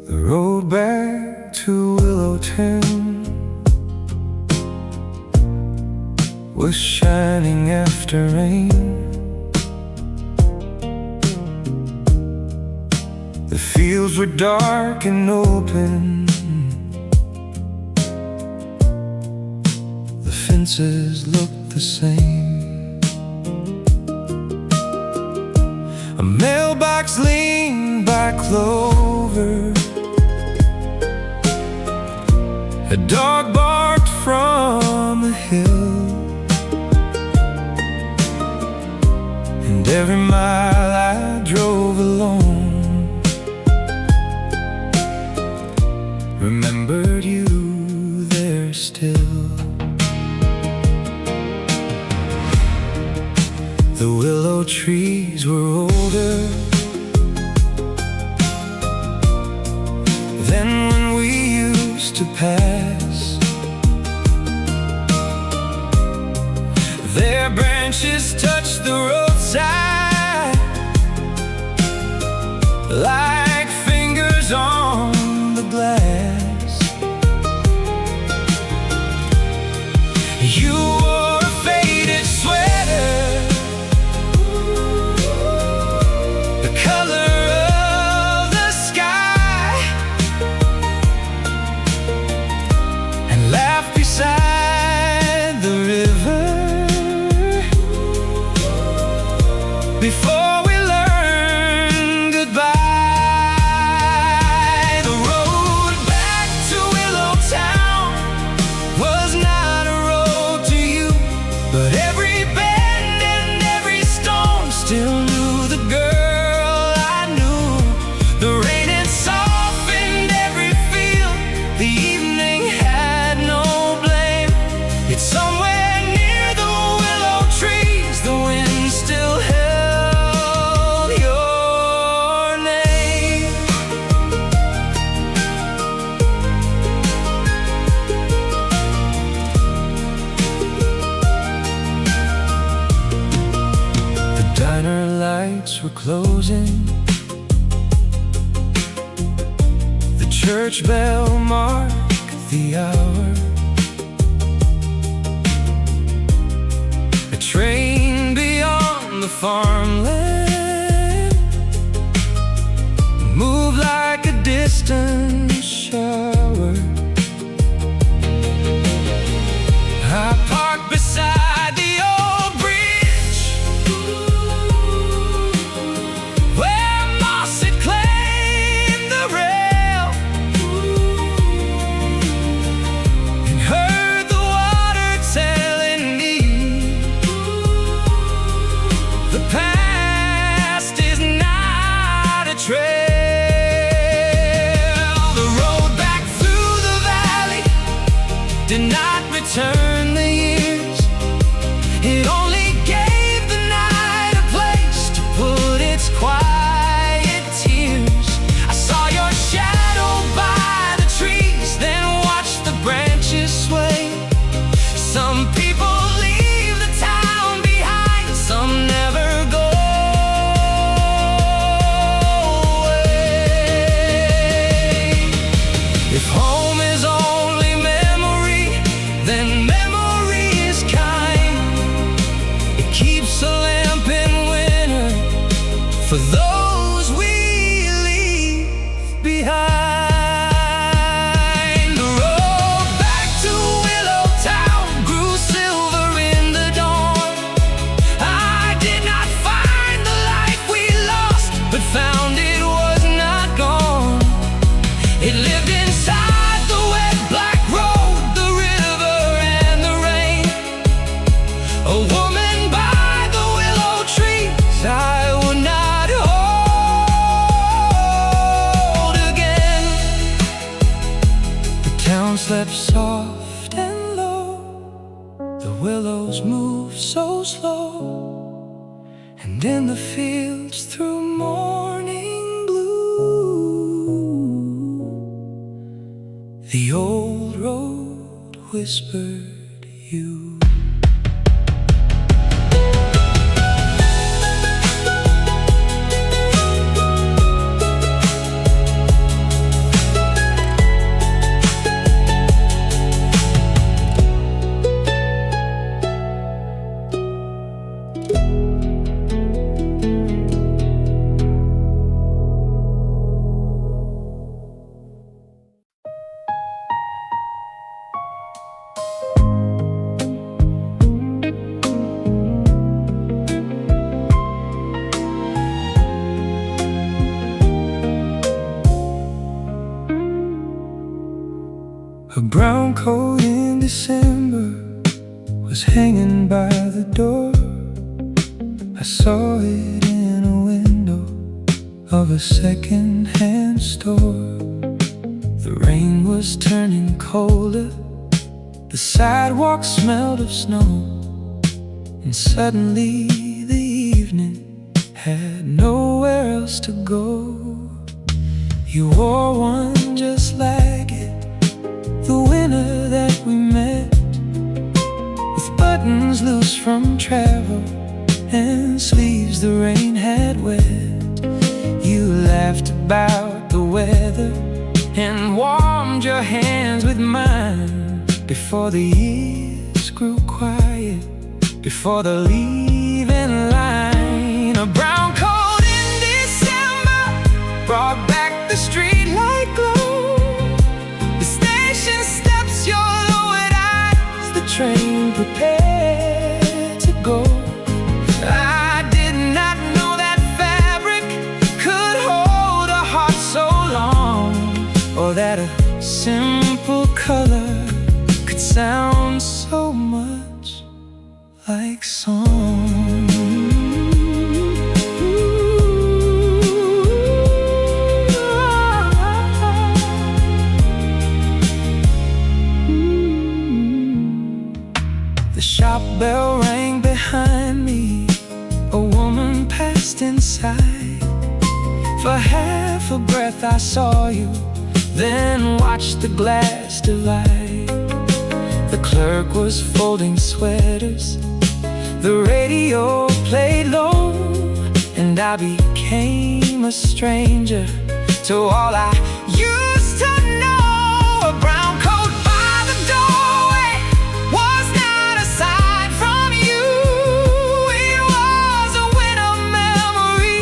The road back to Willow was shining after rain. The fields were dark and open, the fences looked the same. A mailbox leaned by clover, a dog barked from the hill, and every mile I drove alone remembered you there still. The willow trees were older than when we used to pass. Their branches touched the roadside before we learn goodbye. The road back to Willow Town was not a road to you, but every bend and every stone still knew the girl I knew. The rain had softened every field, the evening had no blame. It's somewhere near the willow trees, the wind still held your name. The diner lights were closing, the church bell marked the hour. A train beyond the farmland moved like a distant shower. I parked beside the old bridge where moss had claimed the rail, and heard the water telling me the past is not a trail. The road back through the valley did not return the years. It only gave the night a place to put its quiet tears. I saw your shadow by the trees, then watched the branches sway. Some people leave the town behind, some never go away. If home is only memory, then memory is kind. It keeps a lamp in winter for those we leave behind. The road back to Willow Town grew silver in the dawn. I did not find the life we lost, but found it was not gone. It lived inside the wet black road, the river and the rain. A woman by the willow trees I would not hold again. The town slept soft and low, the willows moved so slow, and in the fields through morning blue, the old road whispered you. A brown coat in December was hanging by the door. I saw it in a window of a second-hand store. The rain was turning colder, the sidewalk smelled of snow, and suddenly the evening had nowhere else to go. You wore one just like it, the winter that we met, with buttons loose from travel and sleeves the rain had wet. You laughed about the weather and warmed your hands with mine before the years grew quiet, before the leaving line. A brown coat in December brought back the streetlight glow, the station steps, your lowered eyes, the train prepared to go. I did not breath I saw you, then watched the glass divide. The clerk was folding sweaters, the radio played low, and I became a stranger to all I used to know. A brown coat by the doorway was not a sign from you. It was a winter memory.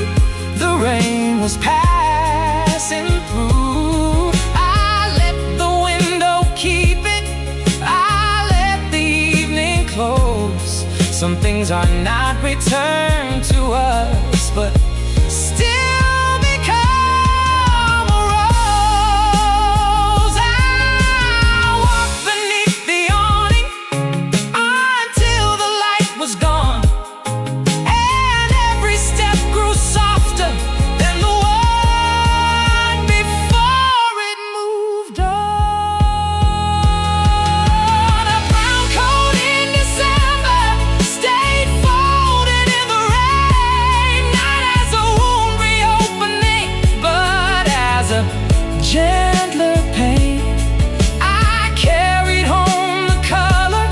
The rain was passing through. I let the window keep it, I let the evening close. Some things are not returned to us, but still become a rose. I walked beneath the awning until the light was gone, and every step grew softer than the one before it moved on. A brown coat in December stayed folded in the rain, not as a wound reopening, but as a gentler pain. I carried home the color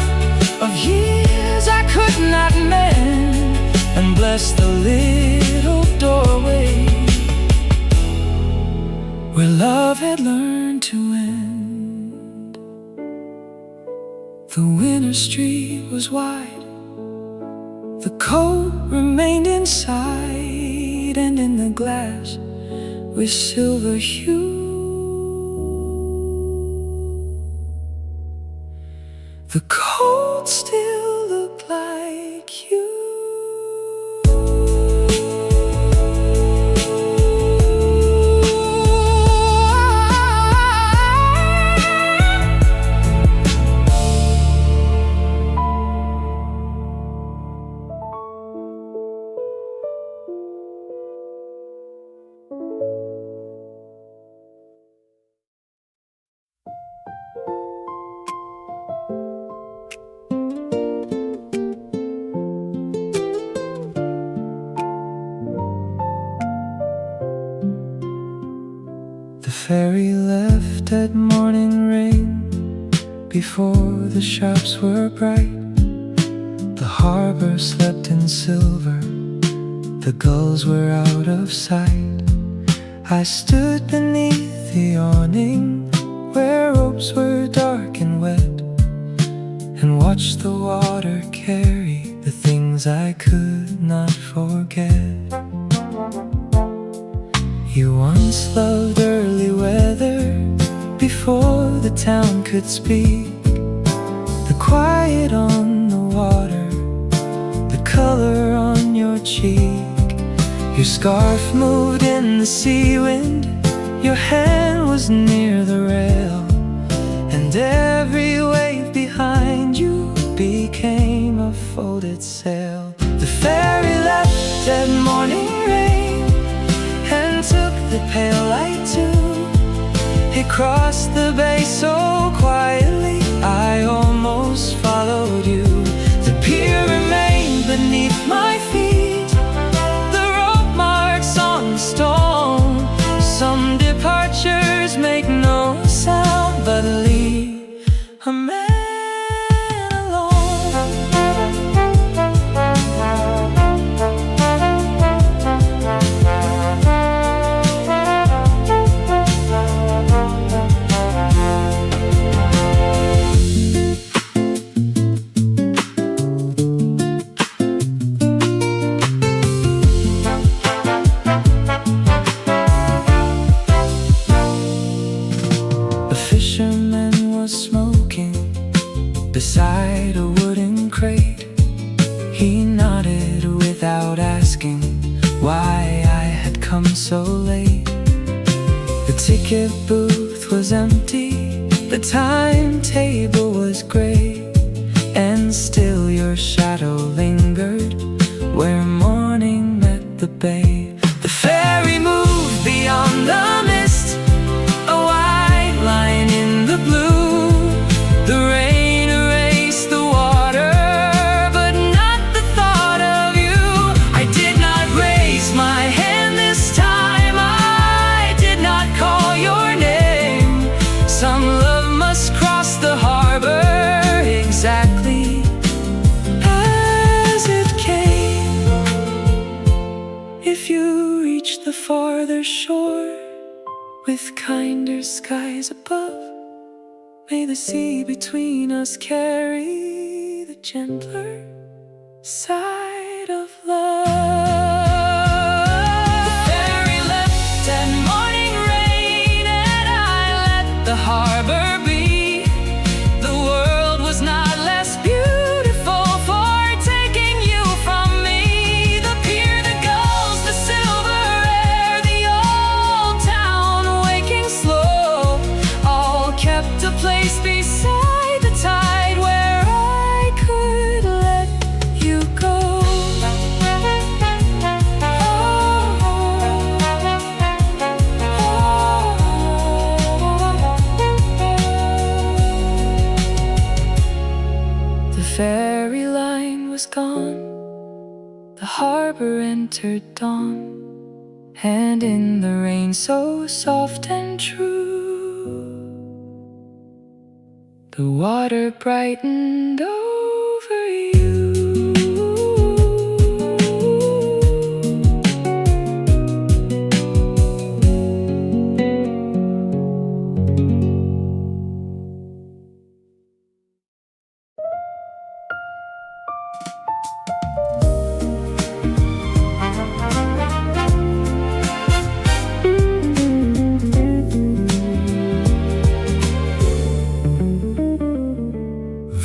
of years I could not mend, and blessed the little doorway where love had learned to end. The winter street was wide, the coat remained inside, and in the glass with silver hue, the coat still looked like you. The ferry left at morning rain, before the shops were bright. The harbor slept in silver, the gulls were out of sight. I stood beneath the awning, where ropes were dark and wet, and watched the water carry the things I could not forget. You once loved early weather, before the town could speak. The quiet on the water, the color on your cheek. Your scarf moved in the sea wind, your hand was near the rail, and every wave behind you became a folded sail. The ferry left at morning rain, and took the pale light too. It crossed the bay so quietly, I almost followed you. The pier remained beneath my feet, the rope marks on the stone. Some departures make no sound, but leave a man beside a wooden crate. He nodded without asking why I had come so late. The ticket booth was empty, the timetable was gray, and still your shadow lingered where morning met the bay. The ferry moved beyond the mist, a white line in the blue. The rain erased the water, but not the thought of you. I did not raise my hand this time, I did not If you reach the farther shore with kinder skies above, may the sea between us carry the gentler side of love. The ferry left at morning rain, and I let the harbor be. The world was not less beautiful for taking you from me. The pier, the gulls, the silver air, the old town waking slow, all kept a place beside the tide where I could let you go. The ferry line was gone, the harbor entered dawn, and in the rain so soft and true, the water brightened over you.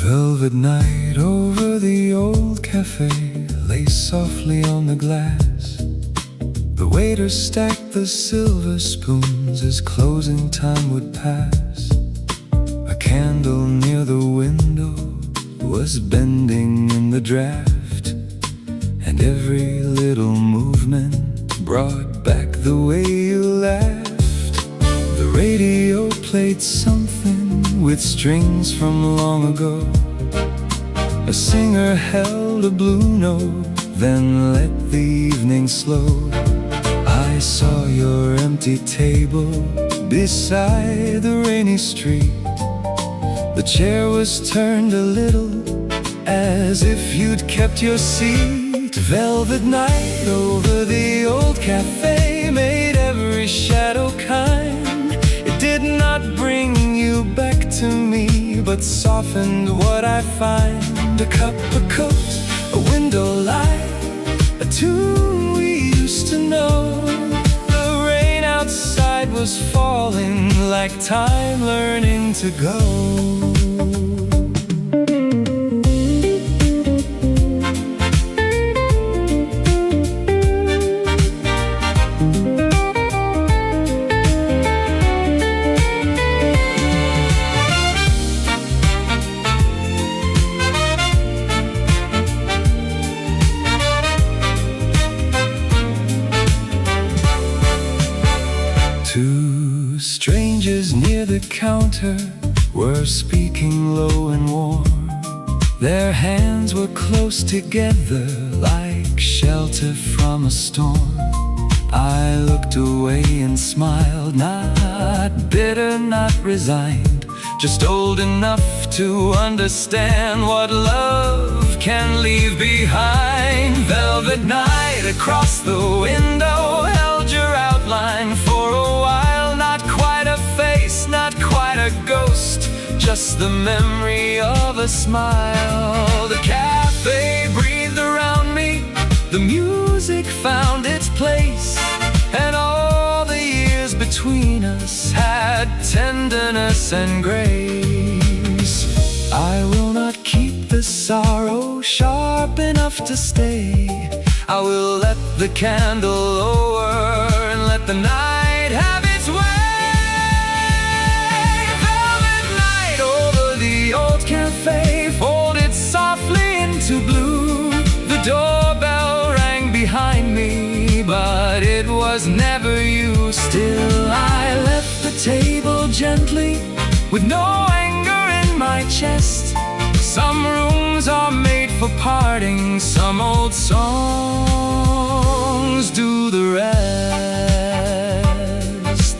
Velvet night over the old cafe lay softly on the glass. The waiter stacked the silver spoons as closing time would pass. A candle near the window was bending in the draft, and every little movement brought back the way you laughed. The radio played something with strings from long ago. A singer held a blue note, then let the evening slow. I saw your empty table beside the rainy street. The chair was turned a little, as if you'd kept your seat. Velvet night over the old cafe made every shadow kind. It did not bring you back to me, but softened what I find. A cup, a coat, a window light, a tune we used to know. The rain outside was falling like time learning to go. Two strangers near the counter were speaking low and warm. Their hands were close together like shelter from a storm. I looked away and smiled, not bitter, not resigned, just old enough to understand what love can leave behind. Velvet night across the window held your outline for a while. Not quite a face, not quite a ghost, just the memory of a smile. The cafe breathed around me, the music found its place, and all the years between us had tenderness and grace. I will not keep the sorrow sharp enough to stay. I will let the candle lower and let the night have its way. Velvet night over the old cafe folded softly into blue. The doorbell rang behind me, but it was never you. Still I left the table gently, with no anger in my chest. Some rooms are made for parting, some old songs do the rest.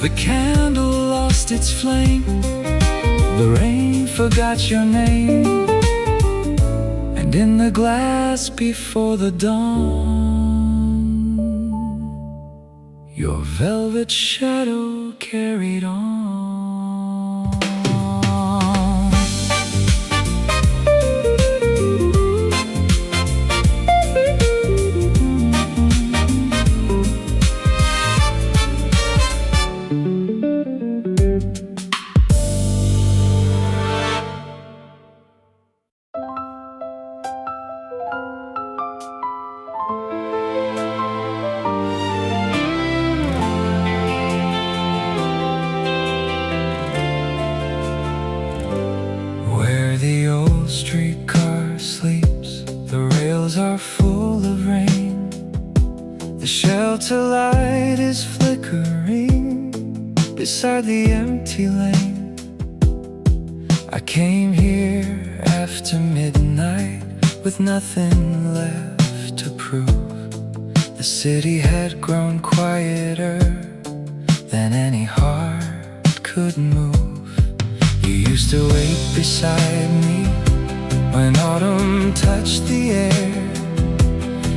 The candle lost its flame, the rain forgot your name, and in the glass before the dawn velvet shadow carried on. The old streetcar sleeps, the rails are full of rain. The shelter light is flickering beside the empty lane. I came here after midnight with nothing left to prove. The city had grown quieter than any heart could move. You used to wait beside me when autumn touched the air.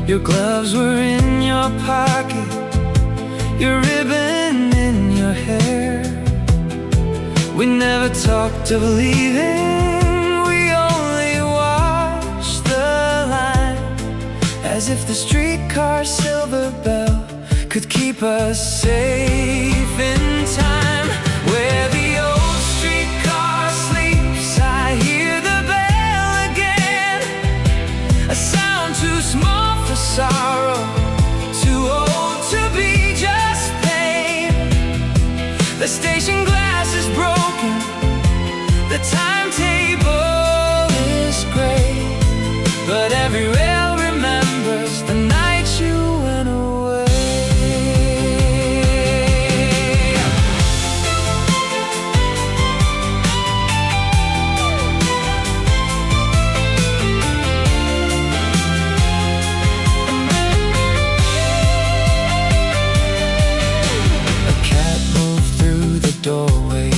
Your gloves were in your pocket, your ribbon in your hair. We never talked of leaving, we only watched the line, as if the streetcar silver bell could keep us safe in time. Where the old streetcar sleeps, I hear the bell again. A sound too small for sorrow, too old to be just pain. The station glass is broken, the timetable is gray, but every rail remembers the night you went away. Doorway,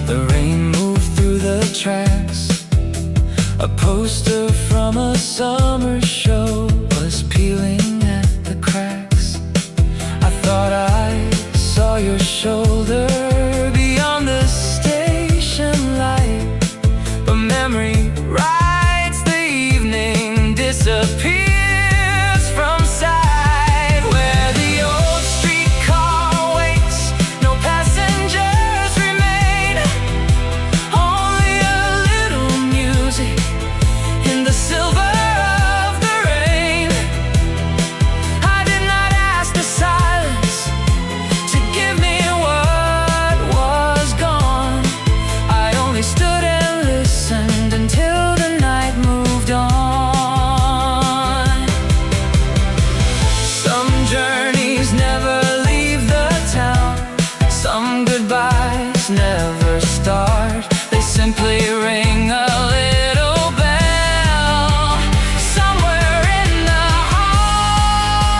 the rain moved through the tracks. A poster from a summer show was peeling at the cracks. I thought I saw your shoulder beyond the station light, but memory writes the evening disappears from sight. Where the old streetcar waits, no passengers remain, only a little music in the silver of the rain. I did not ask the silence to give me what was gone. I only stood and listened until the night moved on. Some journeys never leave the town, some goodbyes never start. They simply ring a little bell somewhere in the heart.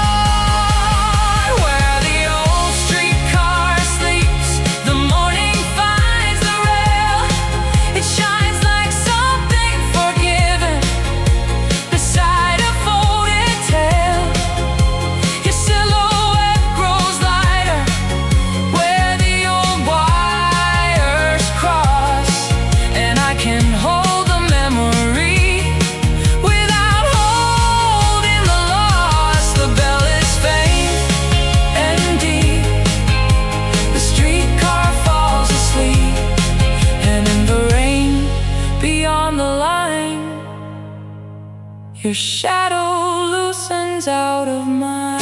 Where the old streetcar sleeps, the morning finds the rail. It shines like something forgiven beside a folded tale. Your silhouette grows lighter where the old wires cross, and I can hold the memory without holding the loss. The bell is faint and deep, the streetcar falls asleep, and in the rain beyond the line, your shadow loosens out of mine.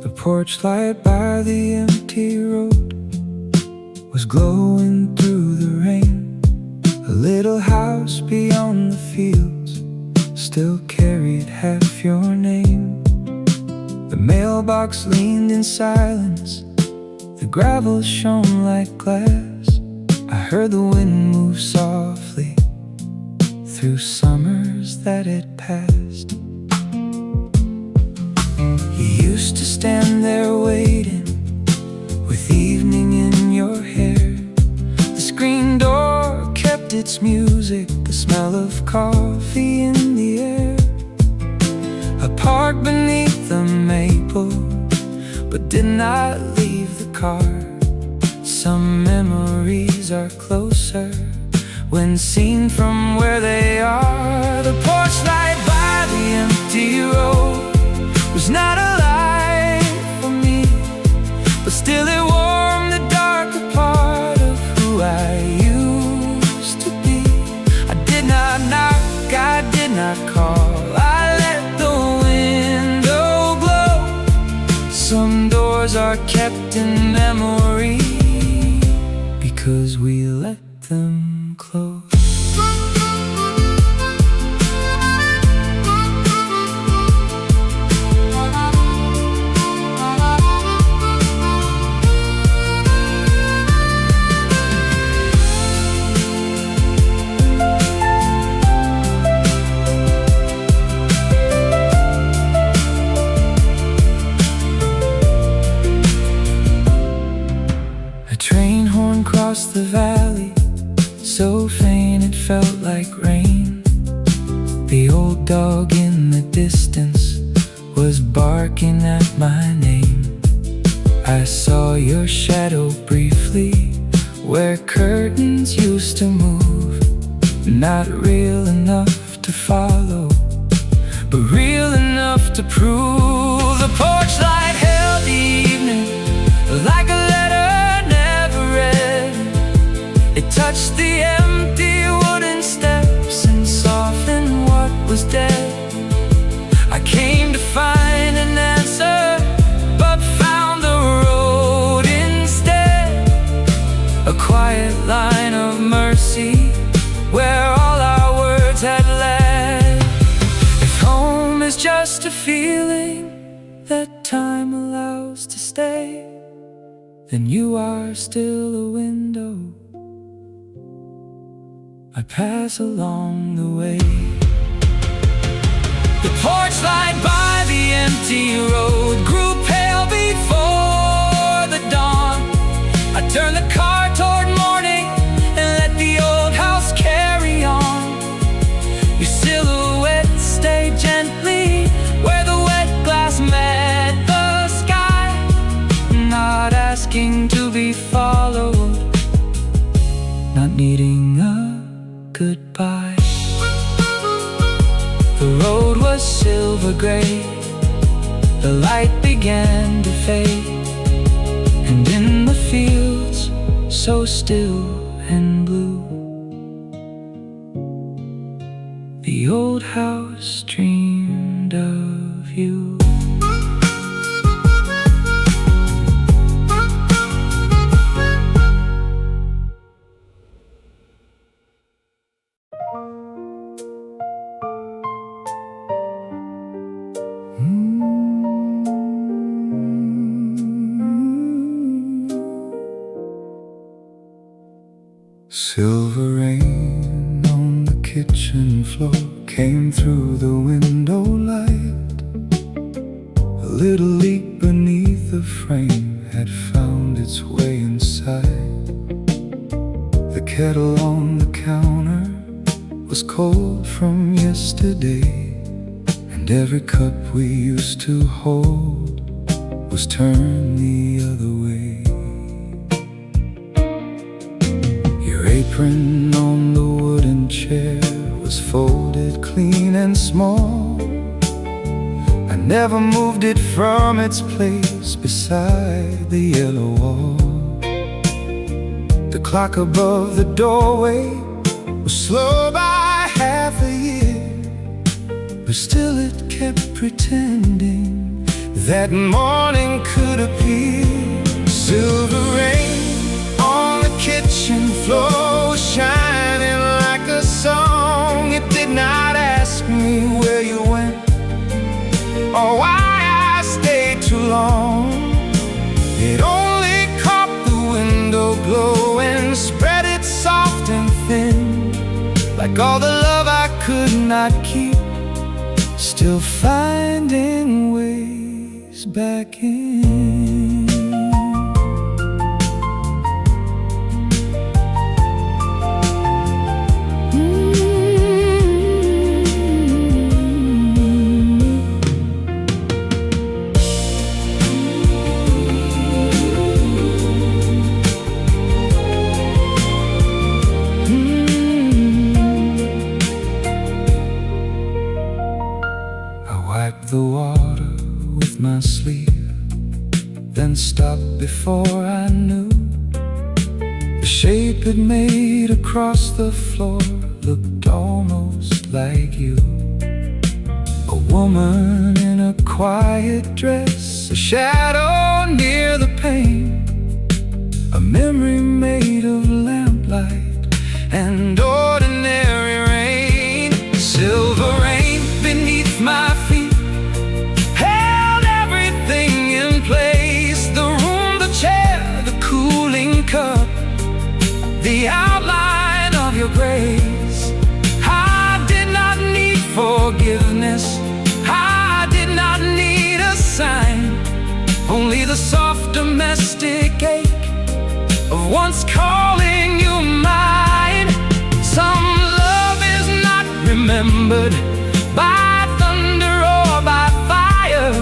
The porch light by the empty road was glowing through the rain. A little house beyond the fields still carried half your name. The mailbox leaned in silence, the gravel shone like glass. I heard the wind move softly through summers that had passed. You used to stand there waiting, with evening in your hair. The screen door kept its music, the smell of coffee in the air. I parked beneath the maple, but did not leave the car. Some memories are closer when seen from where they are. The porch light by the empty road was not a light for me, but still it warmed the darker part of who I used to be. I did not knock, I did not call, I let the window glow. Some doors are kept in memory because we let them close. A train horn crossed the valley, so faint it felt like rain. The old dog in the distance was barking at my name. I saw your shadow briefly where curtains used to move. Not real enough to follow, but real enough to prove. The porch light held the evening like a letter never read. It touched the empty wooden steps and softened what was dead. I came to find an answer, but found the road instead. A quiet line of mercy where all our words had led. If home is just a feeling that time allows to stay, then you are still a window I pass along the way. The porch light by the empty road grew pale before the dawn. I turned the car toward morning and let the old house carry on. Your silhouette stayed gently where the wet glass met the sky, not asking to be followed, not needing a goodbye. The road was silver gray, the light began to fade, and in the fields so still and blue, the old house dreamed of you. Silver rain on the kitchen floor came through the window light. A little leak beneath the frame had found its way inside. The kettle on the counter was cold from yesterday, and every cup we used to hold was turned the other way. Your apron on the wooden chair was folded clean and small. I never moved it from its place beside the yellow wall. The clock above the doorway was slow by half a year, but still it kept pretending that morning could appear. Silver rain on the kitchen floor, shining like a song. It did not ask me where you went or why I stayed like all the love I could not keep, still finding ways back in. The water with my sleeve, then stopped before I knew the shape it made across the floor looked almost like you. A woman in a quiet dress, a shadow near the pane, a memory made of lamplight and ordinary rain. Silver rain beneath my feet cup, the outline of your grace. I did not need forgiveness, I did not need a sign, only the soft domestic ache of once calling you mine. Some love is not remembered by thunder or by fire,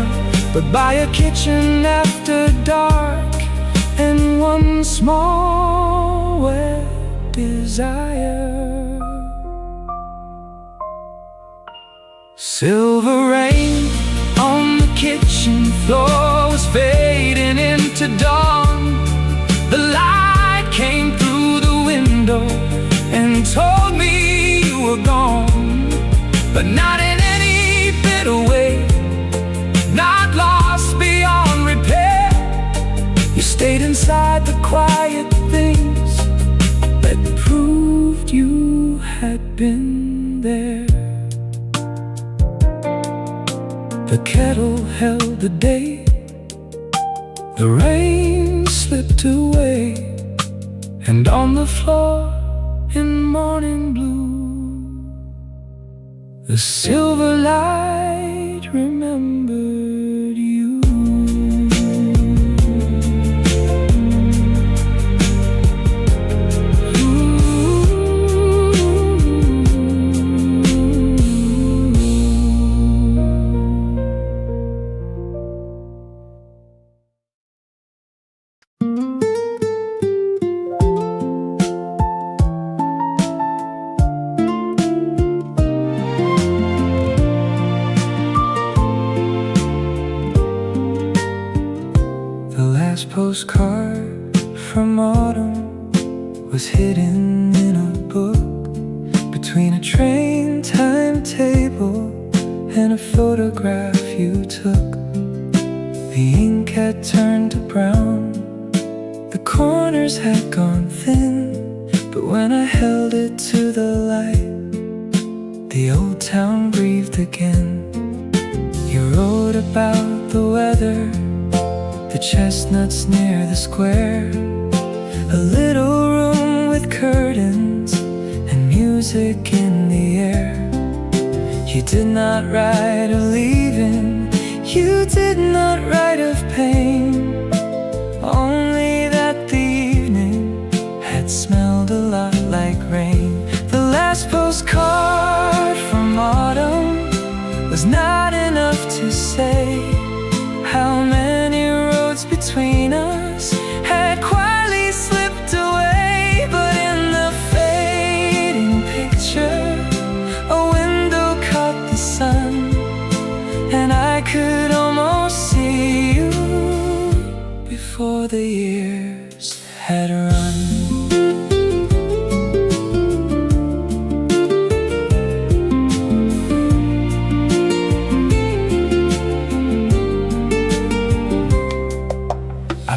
but by a kitchen after dark and one small wet desire. Silver rain on the kitchen floor was fading into dawn. The light came through the window and told me you were gone, but not in any bitter way, not lost beyond repair. You stayed inside the quiet things that proved you had been there. The kettle held the day, the rain slipped away, and on the floor in morning blue, the silver light remembered you. Postcard from autumn was hidden in a book between a train timetable and a photograph you took. The ink had turned to brown, the corners had gone thin, but when I held it to the light, the old town breathed again. You wrote about the weather, the chestnuts near the square, a little room with curtains and music in the air. You did not write of leaving, you did not write of pain, only that the evening had smelled a lot like rain. The last postcard from autumn was not enough to say how many roads between us had quietly slipped away. But in the fading picture, a window caught the sun, and I could almost see you before the years had run.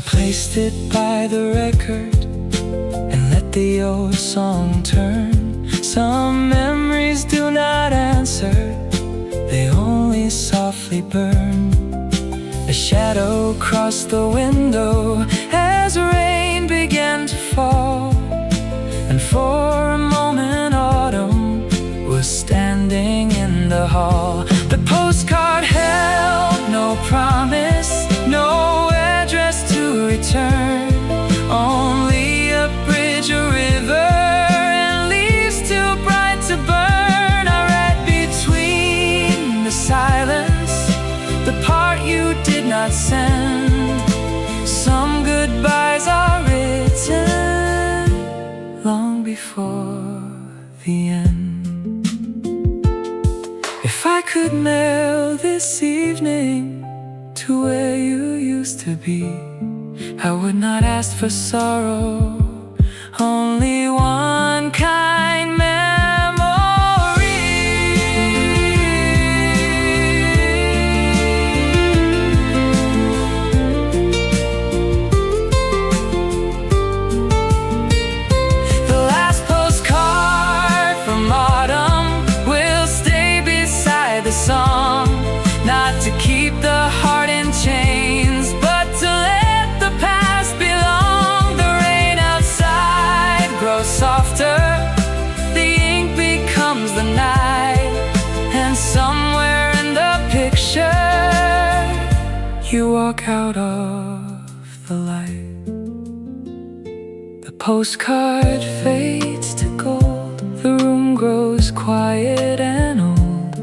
Placed it by the record and let the old song turn. Some memories do not answer, they only softly burn. A shadow crossed the window as rain began to fall, and for a moment autumn in the hall. The postcard held no promise, no address to return, only a bridge, a river, and leaves too bright to burn. I read between the silence the part you did not send. Some goodbyes are written long before the end. If I could mail this evening to where you used to be, I would not ask for sorrow, only one kind memory. The last postcard from autumn will stay beside the song, not to keep the heart in chains, but to let the past belong. The rain outside grows softer, the ink becomes the night, and somewhere in the picture you walk out of the light. The postcard fades to gold, the room grows quiet and old,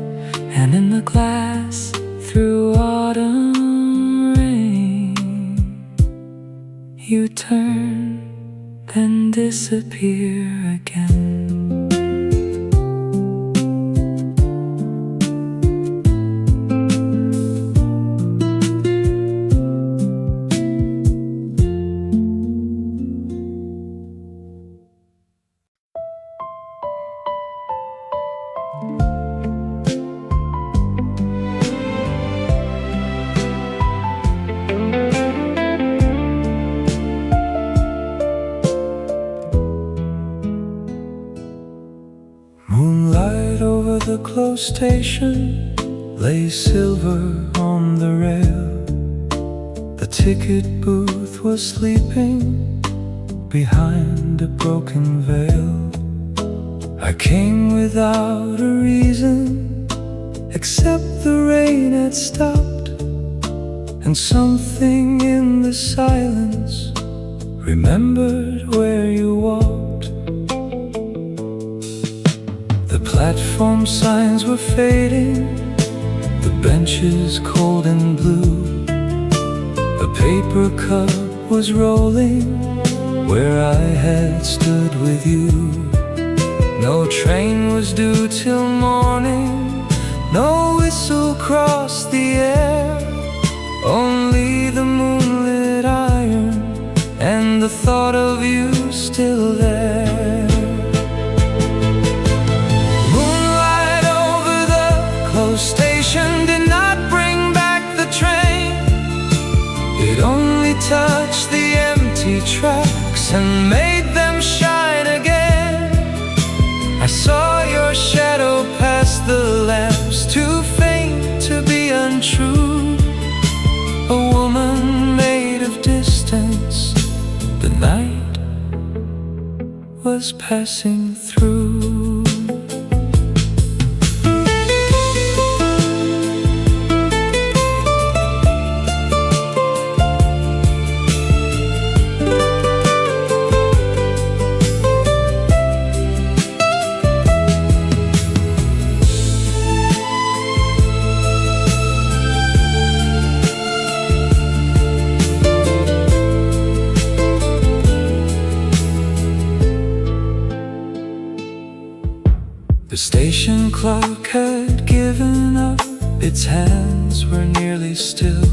and in the glass through autumn rain you turn, then disappear again. Moonlight over the closed station lay silver on the rail. The ticket booth was sleeping behind a broken veil. I came without a reason, except the rain had stopped, and something in the silence remembered where you walked. The platform signs were fading, the benches cold and blue. A paper cup was rolling where I had stood with you. No train was due till morning, no whistle crossed the air, only the moonlit iron and the thought of you still there. Moonlight over the closed station did not bring back the train. It only touched the empty tracks and made them shine again. I saw your shadow past the lamps, too faint to be untrue. A woman made of distance, the night was passing through. The station clock had given up, its hands were nearly still.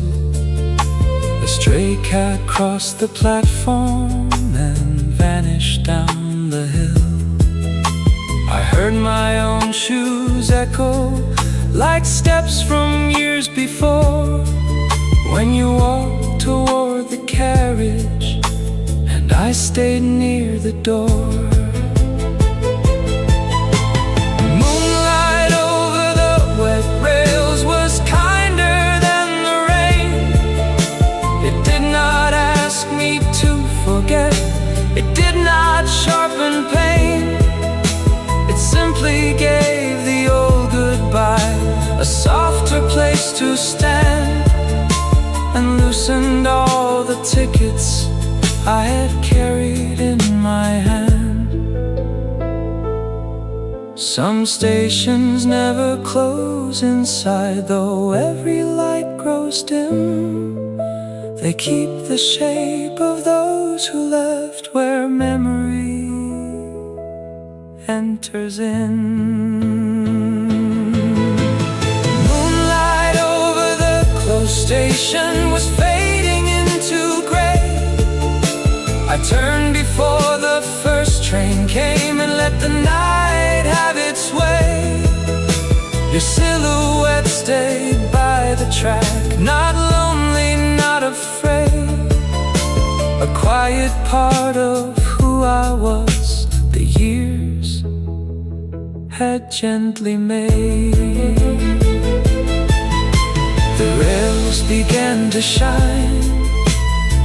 A stray cat crossed the platform and vanished down the hill. I heard my own shoes echo like steps from years before, when you walked toward the carriage and I stayed near the door. It did not sharpen pain, it simply gave the old goodbye tickets I had carried in my hand. Some stations never close inside, though every light grows dim. They keep the shape of those who left where memory enters in. Moonlight over the closed station was fading into gray. I turned before the first train came and let the night have its way. Your silhouette stayed by the track, not lonely, not afraid. A quiet part of who I was, the years had gently made. The rails began to shine,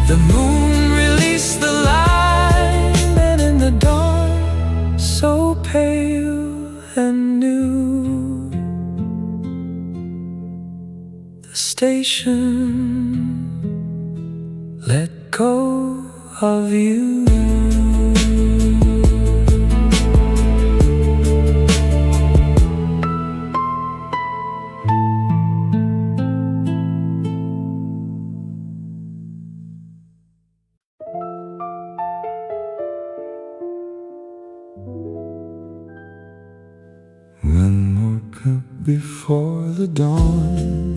the moon released the line, and in the dawn, so pale and new, the station let go of you. One more cup before the dawn,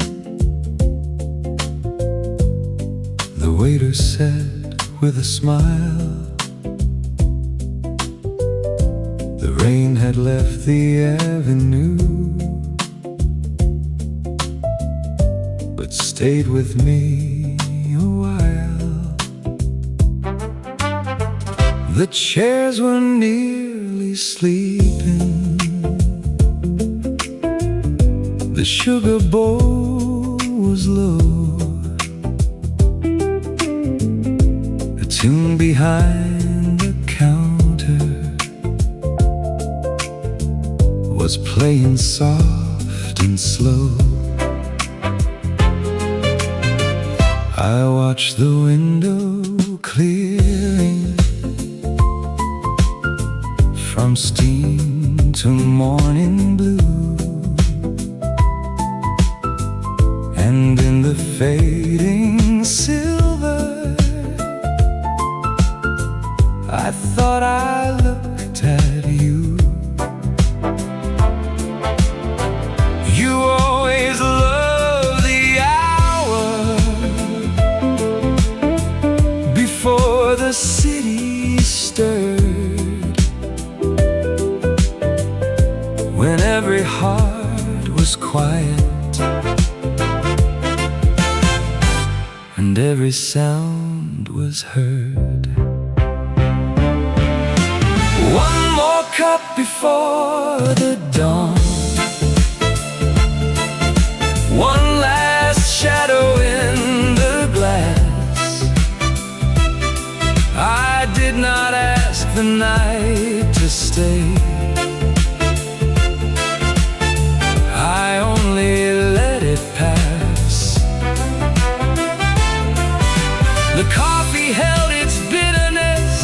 the waiter said with a smile. The rain had left the avenue, but stayed with me a while. The chairs were nearly sleeping, the sugar bowl was low, a tune behind the counter was playing soft and slow. I watched the window clearing, from steam to morning blue. And in the fading silver, I thought I looked at you. You always love the hour before the city stirred, when every heart was quiet and every sound was heard. One more cup before the dawn, one last shadow in the glass. I did not ask the night to stay, I only let it pass. The coffee held its bitterness,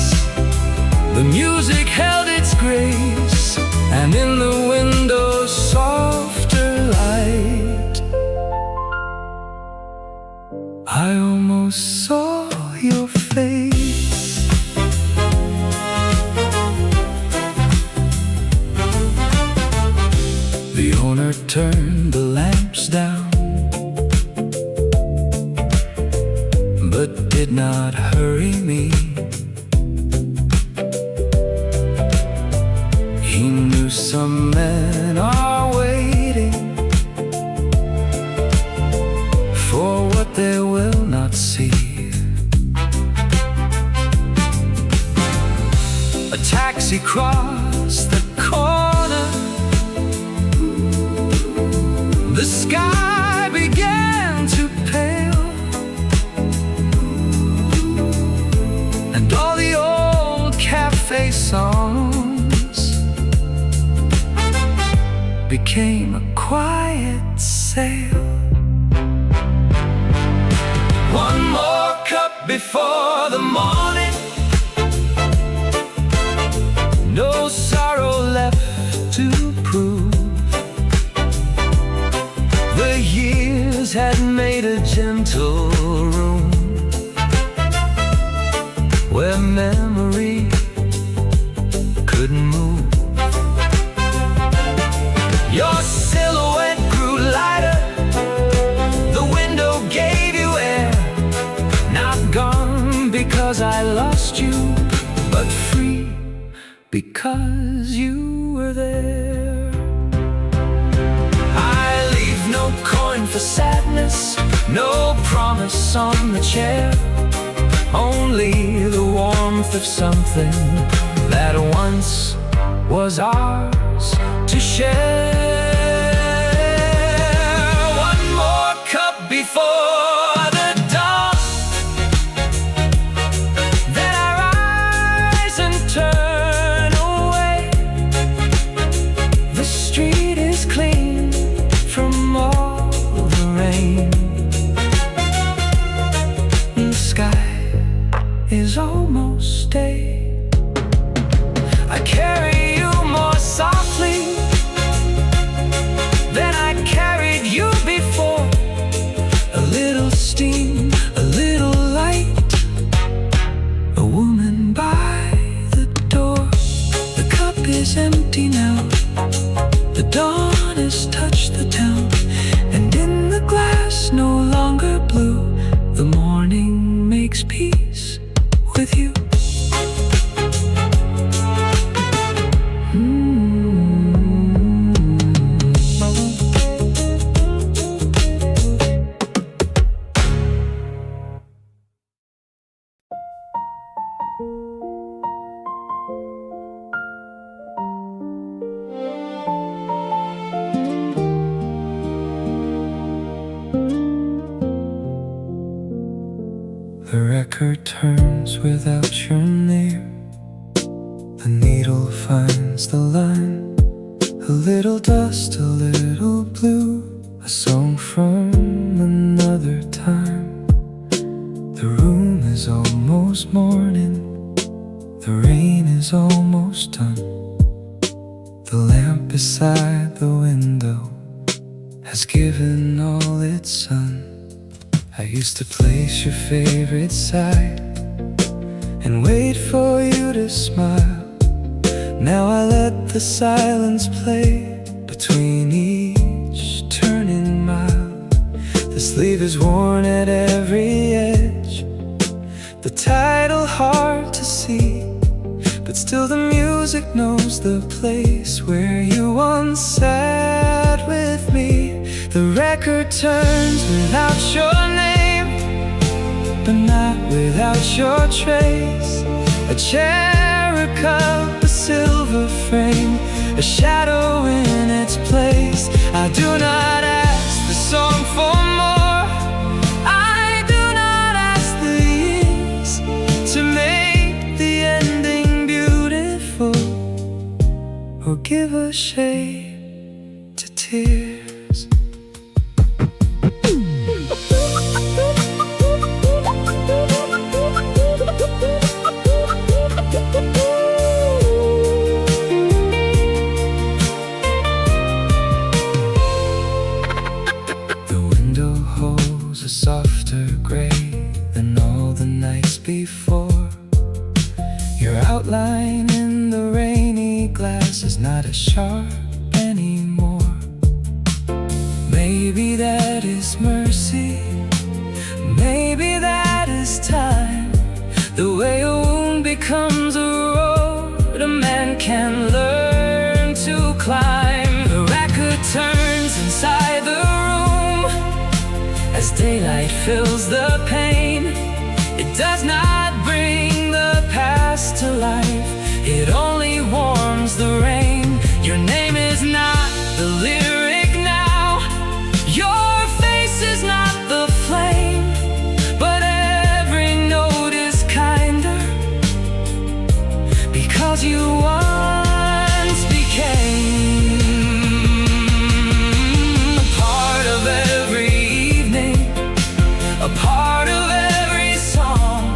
the music held its grace, and in the window's softer light, I almost saw your face. The owner turned the lamps down, but did not hurry me. He knew some men are waiting for what they will not see. A taxi crossed the corner, the sky began to pale, and all the old cafe songs became a quiet sail. One more cup before the morning. No sorrow left to prove. The years had made a gentle room where memory couldn't move. Your silhouette grew lighter. The window gave you air. Not gone because I lost you, but free because you were there. I leave no coin for sadness, no promise on the chair. Only the warmth of something that once was ours to share. One more cup before the dawn. Then I rise and turn away. The street is clean from all the rain. The sky is almost day. I carry you more softly than I carried you before. A little steam, a little light, a woman by the door. The cup is empty now. The dawn has touched the town, and in the glass no longer blue, the morning makes peace with you. The record turns without your near. The needle finds the line. A little dust, a little blue, a song from another time. The room is almost morning. The rain is almost done. The lamp beside the window has given all its sun. I used to place your favorite side and wait for you to smile. Now I let the silence play between each turning mile. The sleeve is worn at every edge, the title hard to see, but still the music knows the place where you once sat with me. The record turns without your name, but not without your trace. A chair, a cup, a silver frame, a shadow in its place. I do not ask the song for more. I do not ask the years to make the ending beautiful, or give a shade to tears. A softer gray than all the nights before. Your outline in the rainy glass is not as sharp anymore. Maybe that is mercy, maybe that is time. The way a wound becomes a road a man can learn to climb. The record turns inside the room as daylight fills the pain. It does not bring the past to life, it only warms the rain. Your name is not the lyric now, your face is not the flame, but every note is kinder, because you once became a part of every evening, a part of every song.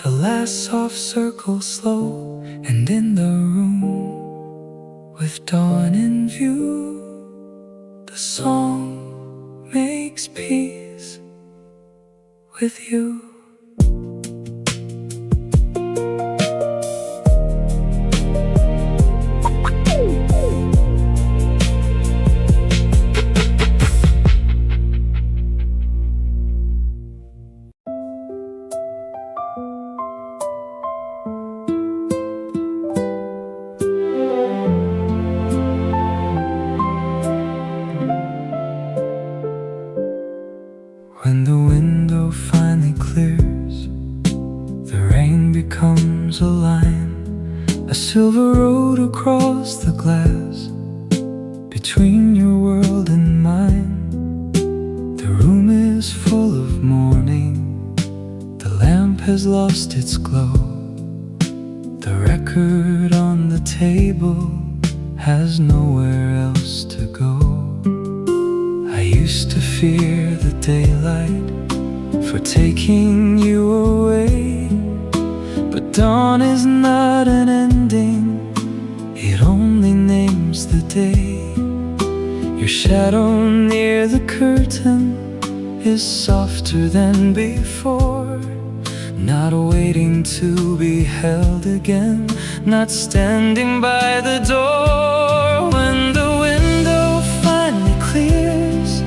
The last soft circle slow, and in the room with dawn in view, the song makes peace with you. When the window finally clears, the rain becomes a line, a silver road across the glass, between your world and mine. The room is full of morning, the lamp has lost its glow. The record on the table has nowhere else to go. I used to fear the daylight for taking you away, but dawn is not an ending, it only names the day. Your shadow near the curtain is softer than before, not waiting to be held again, not standing by the door. When the window finally clears,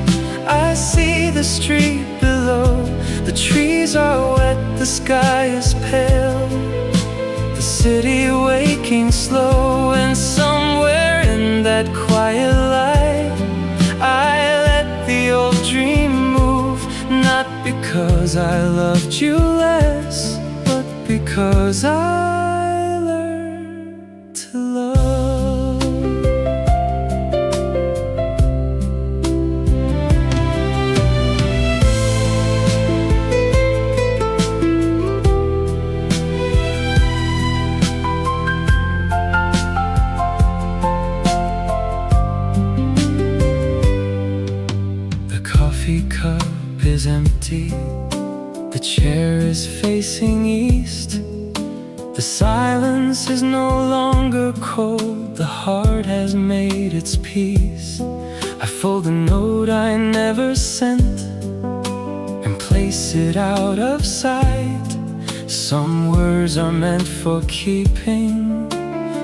I see the street below. The trees are wet, the sky is pale, the city waking slow. And somewhere in that quiet light, I let the old dream move, not because I loved you less, but because I learned to love. The coffee cup is empty, the chair is facing east. The silence is no longer cold, the heart has made its peace. I fold a note I never sent and place it out of sight. Some words are meant for keeping,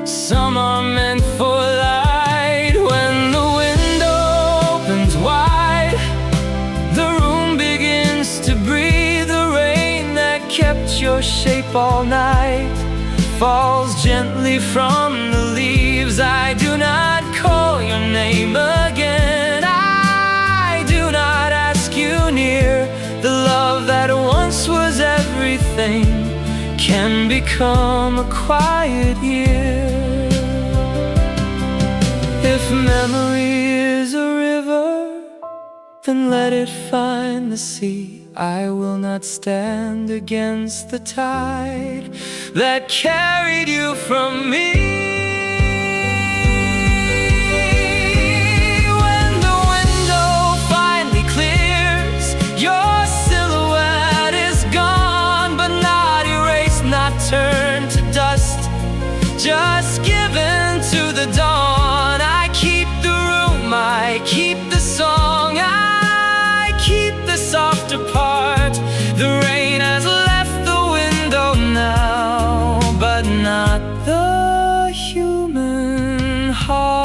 some are meant for light. When the window opens wide, the room begins to breathe. The rain that kept your shape all night falls gently from the leaves. I do not call your name again, I do not ask you near. The love that once was everything can become a quiet year. If memory is a river, then let it find the sea. I will not stand against the tide that carried you from me. When the window finally clears, your silhouette is gone, but not erased, not turned to dust, just given to the dawn. I keep the room, I keep the song, I keep the softer part. The rain has left the window now, but not the human heart.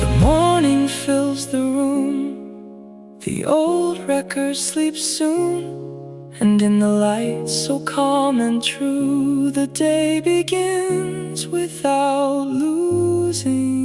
The morning fills the room, the old record sleeps soon, and in the light so calm and true, the day begins without losing